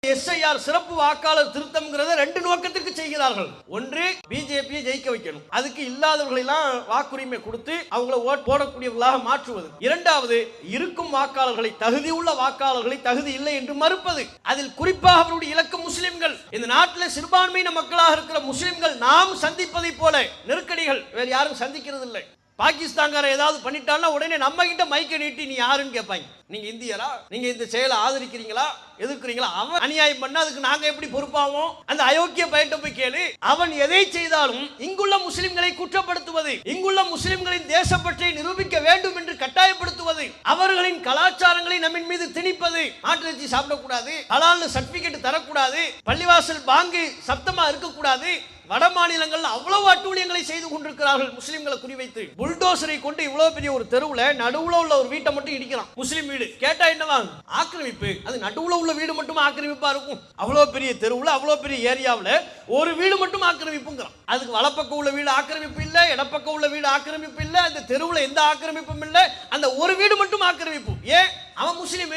SIR சிறப்பு வாக்காளர் திருத்தம்ங்கிறத ரெண்டு நோக்கத்திற்கு செய்கிறார்கள். ஒன்று, பிஜேபியை ஜெயிக்க வைக்கணும், அதுக்கு இல்லாதவர்களை எல்லாம் வாக்குரிமை கொடுத்து அவங்களை ஓட் போடக்கூடியவர்களாக மாற்றுவது. இரண்டாவது, இருக்கும் வாக்காளர்களை, தகுதி உள்ள வாக்காளர்களை தகுதி இல்லை என்று மறுப்பது. அதில் குறிப்பாக அவருடைய இலக்கு முஸ்லிம்கள். இந்த நாட்டில் சிறுபான்மையின மக்களாக இருக்கிற முஸ்லிம்கள் நாம் சந்திப்பதை போல நெருக்கடிகள் வேறு யாரும் சந்திக்கிறது இல்லை. பாகிஸ்தான்கார ஏதாவது பண்ணிட்டான்னா உடனே நம்ம கிட்ட மைக்க நீட்டி நீ யாருன்னு கேட்பாங்க. நீங்க இந்தியரா, நீங்க இந்த செயலை ஆதரிக்கிறீங்களா, எதிர்க்கிறீங்களா? அவன் அநியாயம் பண்ண அதுக்கு நாங்க எப்படி பொறுப்பாவோம்? அந்த அயோக்கிய பயிட்ட போய் கேளு. அவன் எதை செய்தாலும் இங்குள்ள முஸ்லிம்களை குற்றப்படுத்துவது, இங்குள்ள முஸ்லிம்களின் தேசப்பற்றை நிரூபிக்க வேண்டும் என்று கட்டாயப்படுத்துவது, அவர்களின் கலாச்சாரங்களை நம்மின் மீது திணிப்பது, மாட்டிறைச்சி சாப்பிடக்கூடாது, ஹலால்னு சர்டிபிகேட் தரக்கூடாது, பள்ளிவாசல் பாங்கு சப்தமா இருக்கக்கூடாது. வட மாநிலங்கள் அவ்வளவு அட்டூழியங்களை செய்து கொண்டிருக்கிறார்கள் முஸ்லிம்களை குறிவைத்து. புல்டோசரை கொண்டு இவ்வளவு பெரிய ஒரு தெருவுல நடுவுல உள்ள ஒரு வீட்டை மட்டும் இடிக்கிறான், முஸ்லிம் வீடு. கேட்டா என்னவா? ஆக்கிரமிப்பு. அது நடுவுல உள்ள வீடு மட்டும் ஆக்கிரமிப்பா இருக்கும்? அவ்வளவு பெரிய தெருவுல, அவ்வளவு பெரிய ஏரியாவில் ஒரு வீடு மட்டும் ஆக்கிரமிப்புங்கிறான். அதுக்கு வலப்பக்கம் உள்ள வீடு ஆக்கிரமிப்பு இல்லை, இடப்பக்கம் உள்ள வீடு ஆக்கிரமிப்பு இல்லை, அந்த தெருவுல எந்த ஆக்கிரமிப்பும் இல்லை, அந்த ஒரு வீடு மட்டும் ஆக்கிரமிப்பு. ஏன்? அவன் முஸ்லிம்.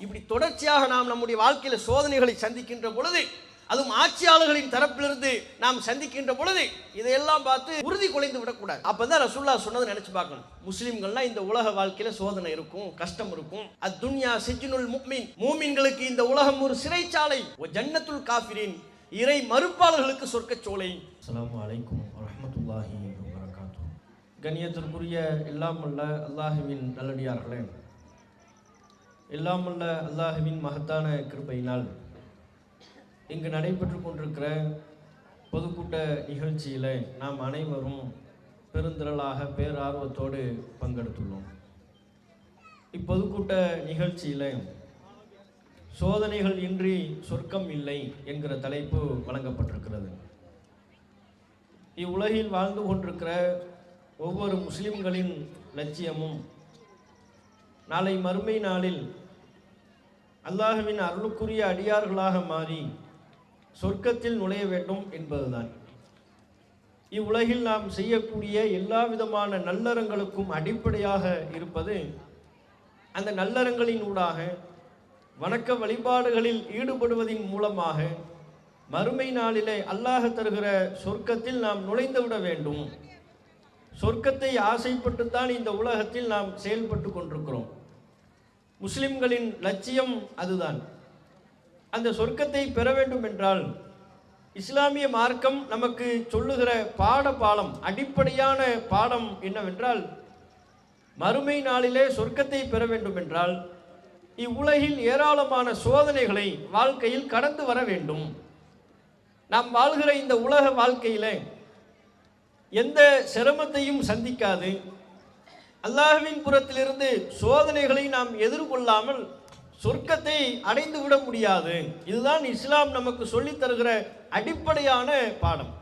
இப்படி தொடர்ச்சியாக நாம் நம்முடைய வாழ்க்கையில சோதனைகளை சந்திக்கின்ற பொழுது, அதுவும் ஆட்சியாளர்களின் தரப்பிலிருந்து நாம் சந்திக்கின்ற பொழுது இதையெல்லாம் பார்த்து உறுதி குலைந்து விடக்கூடாது. அப்பதான் ரசூலுல்லாஹ் சொன்னதை நினைச்சு பார்க்கணும். முஸ்லிம்கள்லாம் இந்த உலக வாழ்க்கையில சோதனை இருக்கும், கஷ்டம் இருக்கும். அத்துன்யா சிஜ்னுல் முஃமின், மூமின்களுக்கு இந்த உலகம் ஒரு சிறைச்சாலை. ஜன்னத்துல் காஃபிரின், இறை மறுப்பாளர்களுக்கு சொர்க்கச்சோலை. அஸ்ஸலாமு அலைக்கும் வரஹ்மத்துல்லாஹி வபரகாத்துஹு. கண்ணியத்திற்குரிய எல்லாம் வல்ல அல்லாஹ்வின் நல்லடியார்களே, எல்லாம் வல்ல அல்லாஹ்வின் மகத்தான கிருபையினால் இங்கு நடைபெற்று கொண்டிருக்கிற பொதுக்கூட்ட நிகழ்ச்சியில் நாம் அனைவரும் பெருந்திரளாக பேரார்வத்தோடு பங்கெடுத்துள்ளோம். இப்பொதுக்கூட்ட நிகழ்ச்சியில் சோதனைகள் இன்றி சொர்க்கம் இல்லை என்கிற தலைப்பு வழங்கப்பட்டிருக்கிறது. இவ்வுலகில் வாழ்ந்து கொண்டிருக்கிற ஒவ்வொரு முஸ்லிம்களின் லட்சியமும் நாளை மறுமை நாளில் அல்லாஹ்வின் அருளுக்குரிய அடியார்களாக மாறி சொர்க்கத்தில் நுழைய வேண்டும் என்பதுதான். இவ்வுலகில் நாம் செய்யக்கூடிய எல்லா விதமான நல்லறங்களுக்கும் அடிப்படையாக இருப்பது, அந்த நல்லறங்களின் ஊடாக வணக்க வழிபாடுகளில் ஈடுபடுவதின் மூலமாக மறுமை நாளிலே அல்லாஹ் தருகிற சொர்க்கத்தில் நாம் நுழைந்துவிட வேண்டும். சொர்க்கத்தை ஆசைப்பட்டுத்தான் இந்த உலகத்தில் நாம் செயல்பட்டு கொண்டிருக்கிறோம். முஸ்லிம்களின் லட்சியம் அதுதான். அந்த சொர்க்கத்தை பெற வேண்டும் என்றால் இஸ்லாமிய மார்க்கம் நமக்கு சொல்லுகிற பாடம், அடிப்படையான பாடம் என்னவென்றால், மறுமை நாளிலே சொர்க்கத்தை பெற வேண்டும் என்றால் இவ்வுலகில் ஏராளமான சோதனைகளை வாழ்க்கையில் கடந்து வர வேண்டும். நாம் வாழ்கிற இந்த உலக வாழ்க்கையில எந்த சிரமத்தையும் சந்திக்காது, அல்லாஹ்வின் புறத்திலிருந்து சோதனைகளை நாம் எதிர்கொள்ளாமல் சொர்க்கத்தை அடைந்து விட முடியாது. இதுதான் இஸ்லாம் நமக்கு சொல்லித் தருகிற அடிப்படையான பாடம்.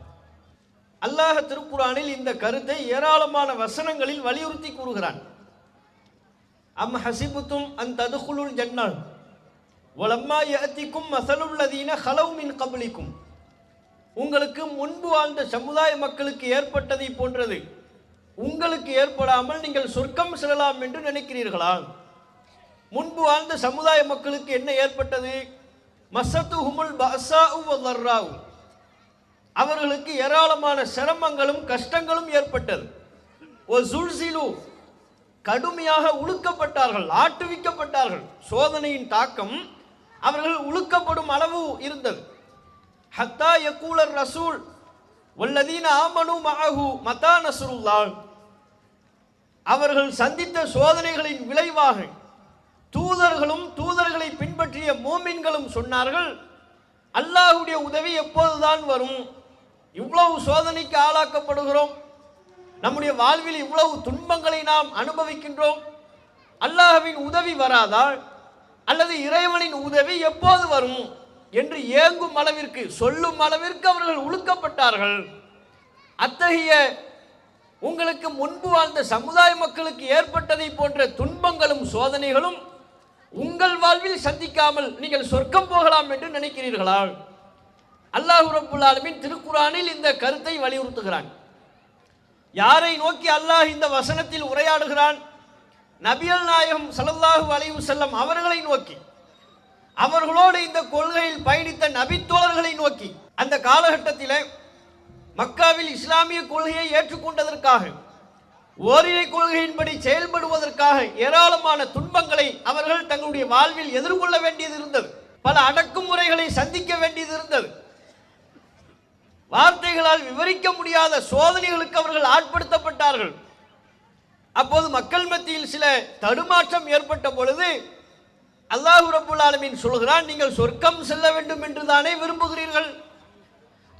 அல்லாஹ் திருக்குர்ஆனில் இந்த கருத்தை ஏராளமான வசனங்களில் வலியுறுத்தி கூறுகிறான். அம் ஹசிபுத்தும் அன் ததுகுலுல் ஜன்னத் வலம்மா யஅதிக்கும் மஸலுல் லதீன ஹலவ் மின் கப்லிக்கும், உங்களுக்கு முன்பு வாழ்ந்த சமுதாய மக்களுக்கு ஏற்பட்டதை போன்றது உங்களுக்கு ஏற்படாமல் நீங்கள் சொர்க்கம் செல்லலாம் என்று நினைக்கிறீர்களா? முன்பு வாழ்ந்த சமுதாய மக்களுக்கு என்ன ஏற்பட்டது? மஸத்துஹுமுல் பஅஸாஉ வதர்ராஉ, அவர்களுக்கு ஏராளமான சிரமங்களும் கஷ்டங்களும் ஏற்பட்டது. வஸுல்ஸிலு, கடுமையாக உழுக்கப்பட்டார்கள், ஆட்டுவிக்கப்பட்டார்கள். சோதனையின் தாக்கம் அவர்கள் உழுக்கப்படும் அளவு இருந்தது. ஹத்தா யகூலர் ரசூல் வல்லதீன ஆமனு மஅஹு மதா நஸ்ருல்லாஹ், அவர்கள் சந்தித்த சோதனைகளின் விளைவாக தூதர்களும் தூதர்களை பின்பற்றிய மூமின்களும் சொன்னார்கள், அல்லாஹ்வுடைய உதவி எப்போதுதான் வரும்? இவ்வளவு சோதனைக்கு ஆளாக்கப்படுகிறோம், நம்முடைய வாழ்வில் இவ்வளவு துன்பங்களை நாம் அனுபவிக்கின்றோம், அல்லாஹ்வின் உதவி வராதா? அல்லது இறைவனின் உதவி எப்போது வரும் என்று ஏங்கும் அளவிற்கு, சொல்லும் அளவிற்கு அவர்கள் உழுக்கப்பட்டார்கள். அத்தகைய உங்களுக்கு முன்பு வாழ்ந்த சமுதாய மக்களுக்கு ஏற்பட்டதை போன்ற துன்பங்களும் சோதனைகளும் உங்கள் வாழ்வில் சந்திக்காமல் நீங்கள் சொர்க்கம் போகலாம் என்று நினைக்கிறீர்களா? அல்லாஹ் ரப்புல் ஆலமீன் திருக்குர்ஆனில் இந்த கருத்தை வலியுறுத்துகிறான். யாரை நோக்கி அல்லாஹ் இந்த வசனத்தில் உரையாடுகிறான்? நபிகள் நாயகம் ஸல்லல்லாஹு அலைஹி வஸல்லம் அவர்களை நோக்கி. அவர்களோடு இந்த கொள்கையில் பயணித்த நபித்தோழர்களை நோக்கி அந்த காலகட்டத்தில் மக்காவில் இஸ்லாமிய கொள்கையை ஏற்றுக்கொண்டதற்காக ஓரிரை கொள்கையின்படி செயல்படுவதற்காக ஏராளமான துன்பங்களை அவர்கள் தங்களுடைய வாழ்வில் எதிர்கொள்ள வேண்டியது இருந்தது. பல அடக்குமுறைகளை சந்திக்க வேண்டியது இருந்தது. வார்த்தைகளால் விவரிக்க முடியாத சோதனைகளுக்கு அவர்கள் ஆட்படுத்தப்பட்டார்கள். அப்போது மக்கள் மத்தியில் சில தடுமாற்றம் ஏற்பட்ட பொழுது அல்லாஹ் ரப்பல் ஆலமீன் சொல்கிறான், நீங்கள் சொர்க்கம் செல்ல வேண்டும் என்று தானே விரும்புகிறீர்கள்?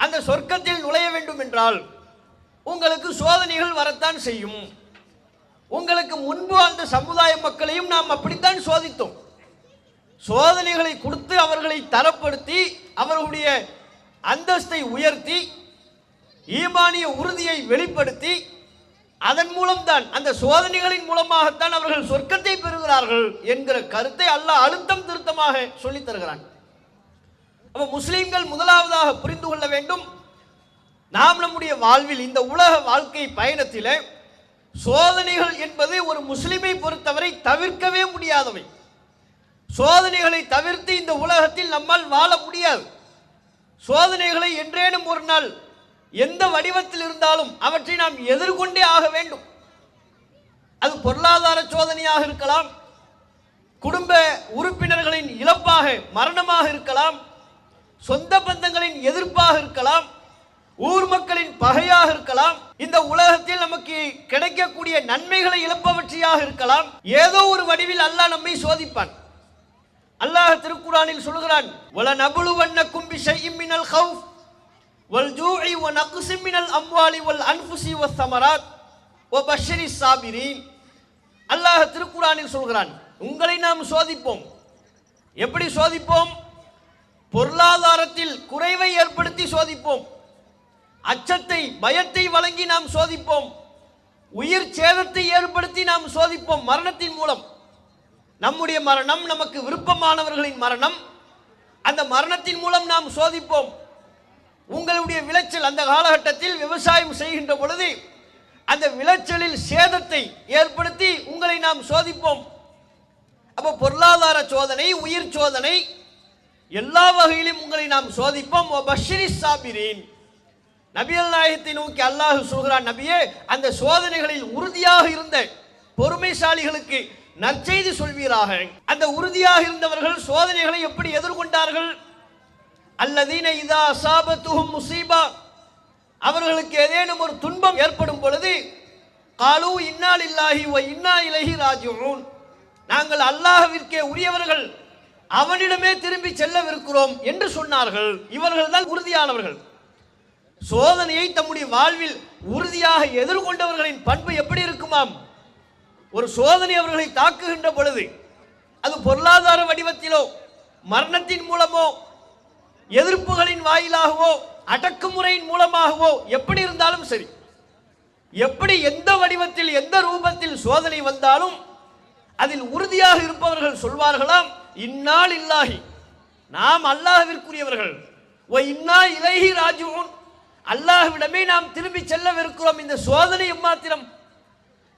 அந்த சொர்க்கத்தில் நுழைய வேண்டும் என்றால் உங்களுக்கு சோதனைகள் வரத்தான் செய்யும். உங்களுக்கு முன்பு அந்த சமுதாய மக்களையும் நாம் அப்படித்தான் சோதித்தோம். சோதனைகளை கொடுத்து அவர்களை தரப்படுத்தி அவர்களுடைய அந்தஸ்தை உயர்த்தி ஈமானிய உறுதியை வெளிப்படுத்தி அதன் மூலம்தான் அந்த சோதனைகளின் மூலமாகத்தான் அவர்கள் சொர்க்கத்தை பெறுகிறார்கள் என்கிற கருத்தை அல்லாஹ் அழுத்தம் திருத்தமாக சொல்லித் தருகிறான். அப்ப முஸ்லிம்கள் முதலாவதாக புரிந்து கொள்ள வேண்டும், நாம் நம்முடைய வாழ்வில் இந்த உலக வாழ்க்கை பயணத்தில் சோதனைகள் என்பது ஒரு முஸ்லிமை பொறுத்தவரை தவிர்க்கவே முடியாதவை. சோதனைகளை தவிர்த்து இந்த உலகத்தில் நம்மால் வாழ முடியாது. சோதனைகளை என்றேனும் ஒரு நாள் எந்த வடிவத்தில் இருந்தாலும் அவற்றை நாம் எதிர்கொண்டே ஆக வேண்டும். அது பொருளாதார சோதனையாக இருக்கலாம், குடும்ப உறுப்பினர்களின் இழப்பாக மரணமாக இருக்கலாம், சொந்த பந்தங்களின் எதிர்ப்பாக இருக்கலாம், ஊர் மக்களின் பகையாக இருக்கலாம், இந்த உலகத்தில் நமக்கு கிடைக்கக்கூடிய நன்மைகளை இழப்பவற்றையாக இருக்கலாம். ஏதோ ஒரு வடிவில் அல்லாஹ் நம்மை சோதிப்பான். அல்லாஹ் திருக்குர்ஆனில் சொல்கிறான், வலநபுலுவன்னக்கும் பிஷைஇம் மினல் கௌஃப் வல்ஜூஇ வநக்ஸிம் மினல் அம்வாலி வல் அன்ஃபுஸி வஸ்ஸமராத் வபஷ்ஷிரிஸ் சாபிரீன். அல்லாஹ் திருக்குர்ஆனில் சொல்கிறான், உங்களை நாம் சோதிப்போம். எப்படி சோதிப்போம்? பொருளாதாரத்தில் குறைவை ஏற்படுத்தி சோதிப்போம், அச்சத்தை பயத்தை வழங்கி நாம் சோதிப்போம், உயிர் சேதத்தை ஏற்படுத்தி நாம் சோதிப்போம். மரணத்தின் மூலம் நம்முடைய மரணம், நமக்கு விருப்பமானவர்களின் மரணம், அந்த மரணத்தின் மூலம் நாம் சோதிப்போம். உங்களுடைய விளைச்சல், அந்த காலகட்டத்தில் விவசாயம் செய்கின்ற பொழுது அந்த விளைச்சலில் சேதத்தை ஏற்படுத்தி உங்களை நாம் சோதிப்போம். அப்போ பொருளாதார சோதனை, உயிர் சோதனை, எல்லா வகையிலும் உங்களை நாம் சோதிப்போம். வபஷ்ஷிரிஸ் சாபிரீன். நபிகள் நாயகத்தை நோக்கி அல்லாஹ் சொல்கிறான், நபியே, அந்த சோதனைகளில் உறுதியாக இருந்த பொறுமைசாலிகளுக்கு நற்செய்தி சொல்வீராக. அந்த உறுதியாக இருந்தவர்கள் சோதனைகளை எப்படி எதிர்கொண்டார்கள்? அல்லதீன இதா அஸாபத்துஹும் முஸீபா, அவர்களுக்கு ஏதேனும் ஒரு துன்பம் ஏற்படும் பொழுது காலூ இன்னா லில்லாஹி வ இன்னா இலைஹி ராஜிஊன், நாங்கள் அல்லாஹ்விற்கே உரியவர்கள், அவனிடமே திரும்பி செல்லவிருக்கிறோம் என்று சொன்னார்கள். இவர்கள் தான் உறுதியானவர்கள். சோதனையை தம்முடைய வாழ்வில் உறுதியாக எதிர்கொண்டவர்களின் பண்பு எப்படி இருக்குமாம்? ஒரு சோதனை அவர்களை தாக்குகின்ற பொழுது அது பொருளாதார வடிவத்திலோ மரணத்தின் மூலமோ எதிர்ப்புகளின் வாயிலாகவோ அடக்குமுறையின் மூலமாகவோ எப்படி இருந்தாலும் சரி, எப்படி எந்த வடிவத்தில் எந்த ரூபத்தில் சோதனை வந்தாலும் அதில் உறுதியாக இருப்பவர்கள் சொல்வார்களாம், இன்னா லில்லாஹி, நாம் அல்லாஹ்விற்குரியவர்கள், வ இன்னா இலைஹி ராஜிஊன், அல்லாஹ்விடமே நாம் திரும்பி செல்லவிருக்கிறோம். இந்த சோதனை எம்மாத்திரம்,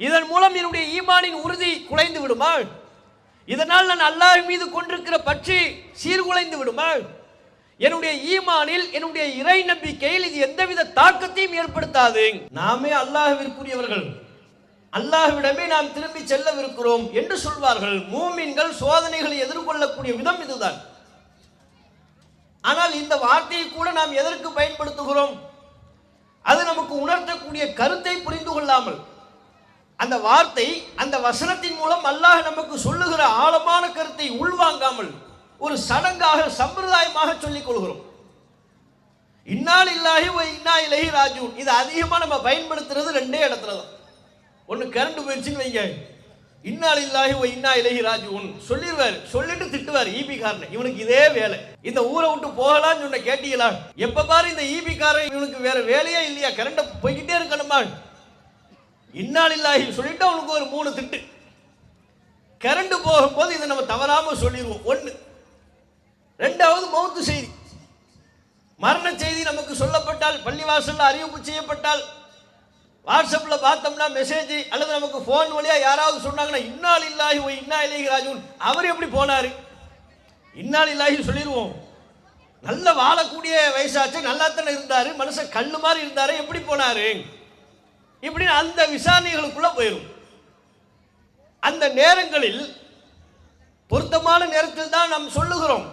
இதன் மூலம் என்னுடைய ஈமானின் உறுதி குலைந்து விடுமா? இதனால் நான் அல்லாஹ் மீது கொண்டிருக்கிற பற்றி சீர்குலைந்து விடுமா? என்னுடைய ஈமானில், என்னுடைய இறை நம்பிக்கையில் இது எந்தவித தாக்கத்தையும் ஏற்படுத்தாது. நாமே அல்லாஹ்விற்குரியவர்கள், அல்லாஹ்விடமே நாம் திரும்பி செல்லவிருக்கிறோம் என்று சொல்வார்கள். மூமின்கள் சோதனைகளை எதிர்கொள்ளக்கூடிய விதம் இதுதான். ஆனால் இந்த வார்த்தையை கூட நாம் எதற்கு பயன்படுத்துகிறோம்? அது நமக்கு உணர்த்தக்கூடிய கருத்தை புரிந்து கொள்ளாமல், அந்த வார்த்தை, அந்த வசனத்தின் மூலம் அல்லாஹ் நமக்கு சொல்லுகிற ஆழமான கருத்தை உள்வாங்காமல் ஒரு சடங்காக சம்பிரதாயமாக சொல்லிக் கொள்கிறோம். இன்னா லில்லாஹி வ இன்னா இலைஹி ராஜிஊன். இது அதிகமாக நம்ம பயன்படுத்துறது ரெண்டே இடத்துல தான். ஒன்று கரண்ட் போயிடுச்சுன்னு வைங்க, இன்னா லில்லாஹி வ இன்னா இலைஹி ராஜிஊன் சொல்லிடுவார், சொல்லிட்டு திட்டுவார் ஈபி காரன். இவனுக்கு இதே வேலை, இந்த ஊரை விட்டு போகலான்னு சொன்ன கேட்டீங்களா? எப்ப பாரு இந்த ஈபி காரன், இவனுக்கு வேற வேலையே இல்லையா, கரண்ட போய்கிட்டே இருக்கணுமா? இன்னா லில்லாஹி சொல்லிட்டு அவனுக்கு ஒரு 3 திட்டு. கரண்ட் போகும்போது இதை நம்ம தவறாம சொல்லிடுவோம். ஒன்று. ரெண்டாவது, மௌத்து செய்தி, மரண செய்தி நமக்கு சொல்லப்பட்டால், பள்ளிவாசல்ல அறிவிப்பு செய்யப்பட்டால், வாட்ஸ்அப்ல பார்த்தோம்னா மெசேஜ், அல்லது நமக்கு போன் வழியா யாராவது சொன்னாங்கன்னா இன்னா லில்லாஹி வ இன்னா இலைஹி ராஜிஊன், அவர் எப்படி போனாரு, இன்னாலில்லாஹி சொல்லிடுவோம். நல்ல வாழக்கூடிய வயசாச்சு, நல்லா தானே இருந்தாரு, மனுஷன் கல்லு மாதிரி இருந்தாரு, எப்படி போனாரு இப்படின்னு அந்த விசாரணைகளுக்குள்ள போயிடும். அந்த நேரங்களில் பொருத்தமான நேரத்தில் தான் நாம் சொல்லுகிறோம்.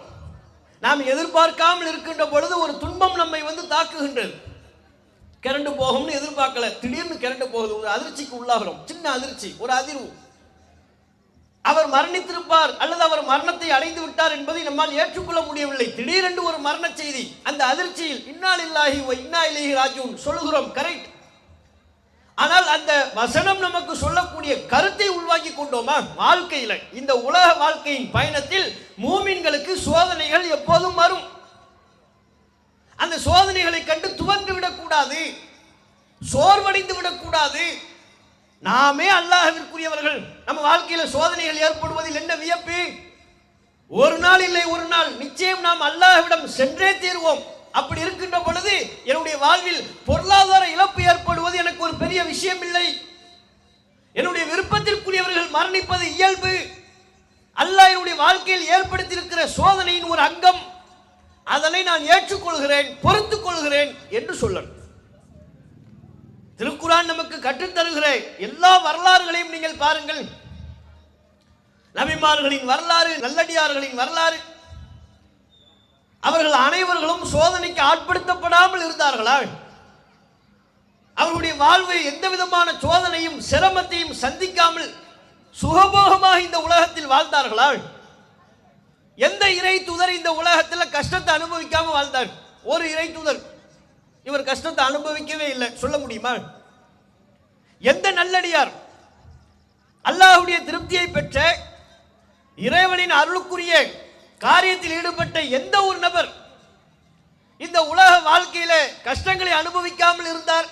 நாம் எதிர்பார்க்காமல் இருக்கின்ற பொழுது ஒரு துன்பம் நம்மை வந்து தாக்குகின்றது. கரண்ட் போகும்னு எதிர்பார்க்கல, திடீர்னு கரண்ட் போகுது, ஒரு அதிர்ச்சிக்கு உள்ளாகிறோம். சின்ன அதிர்ச்சி, ஒரு அதிர்வு. அவர் மரணித்திருப்பார் அல்லது அவர் மரணத்தை அடைந்து விட்டார் என்பதை நம்மால் ஏற்றுக்கொள்ள முடியவில்லை. திடீரென்று ஒரு மரண செய்தி, அந்த அதிர்ச்சியில் இன்னா லில்லாஹி வ இன்னா இலைஹி ராஜிஊன் சொல்லுகிறோம், கரெக்ட். ஆனால் அந்த வசனம் நமக்கு சொல்லக்கூடிய கருத்தை உள்வாங்கி கொண்டோமா? வாழ்க்கையில, இந்த உலக வாழ்க்கையின் பயணத்தில் மூமின்களுக்கு சோதனைகள் எப்போதும் வரும். அந்த சோதனைகளை கண்டு துவண்டு விடக்கூடாது, சோர்வடைந்து விடக்கூடாது. நாமே அல்லாஹ்விற்குரியவர்கள், நம்ம வாழ்க்கையில சோதனைகள் ஏற்படுவதில் என்ன வியப்பு? ஒரு நாள் இல்லை ஒரு நாள் நிச்சயம் நாம் அல்லாஹ்விடம் சென்றே தீர்வோம். அப்படி இருக்கின்ற பொழுது என்னுடைய வாழ்வில் பொருளாதார இழப்பு ஏற்படுவது எனக்கு ஒரு பெரிய விஷயம் இல்லை. என்னுடைய விருப்பத்திற்குரியவர்கள் மரணிப்பது இயல்பு. அல்லாஹ் என்னுடைய வாழ்க்கையில் ஏற்படுத்தியிருக்கிற சோதனையின் ஒரு அங்கம். அதனை நான் ஏற்றுக்கொள்கிறேன், பொறுத்துக் கொள்கிறேன் என்று சொல்லணும். திருக்குர்ஆன் நமக்கு கற்றுத்தருகிற எல்லா வரலாறுகளையும் நீங்கள் பாருங்கள். நபிமார்களின் வரலாறு, நல்லடியார்களின் வரலாறு, அவர்கள் அனைவர்களும் சோதனைக்கு ஆட்படுத்தப்படாமல் இருந்தார்களா? அவர்களுடைய வாழ்வை எந்த விதமான சோதனையும் சிரமத்தையும் சந்திக்காமல் சுகபோகமாக இந்த உலகத்தில் வாழ்ந்தார்களா? எந்த இறை தூதர் இந்த உலகத்தில் கஷ்டத்தை அனுபவிக்காம வாழ்ந்தார்? ஒரு இறை தூதர் இவர் கஷ்டத்தை அனுபவிக்கவே இல்லை, சொல்ல முடியுமா? எந்த நல்லடியார், அல்லாஹ்வுடைய திருப்தியை பெற்ற இறைவனின் அருளுக்குரிய காரியத்தில் ஈடுபட்ட எந்த ஒரு நபர் இந்த உலக வாழ்க்கையில கஷ்டங்களை அனுபவிக்காமல் இருந்தார்?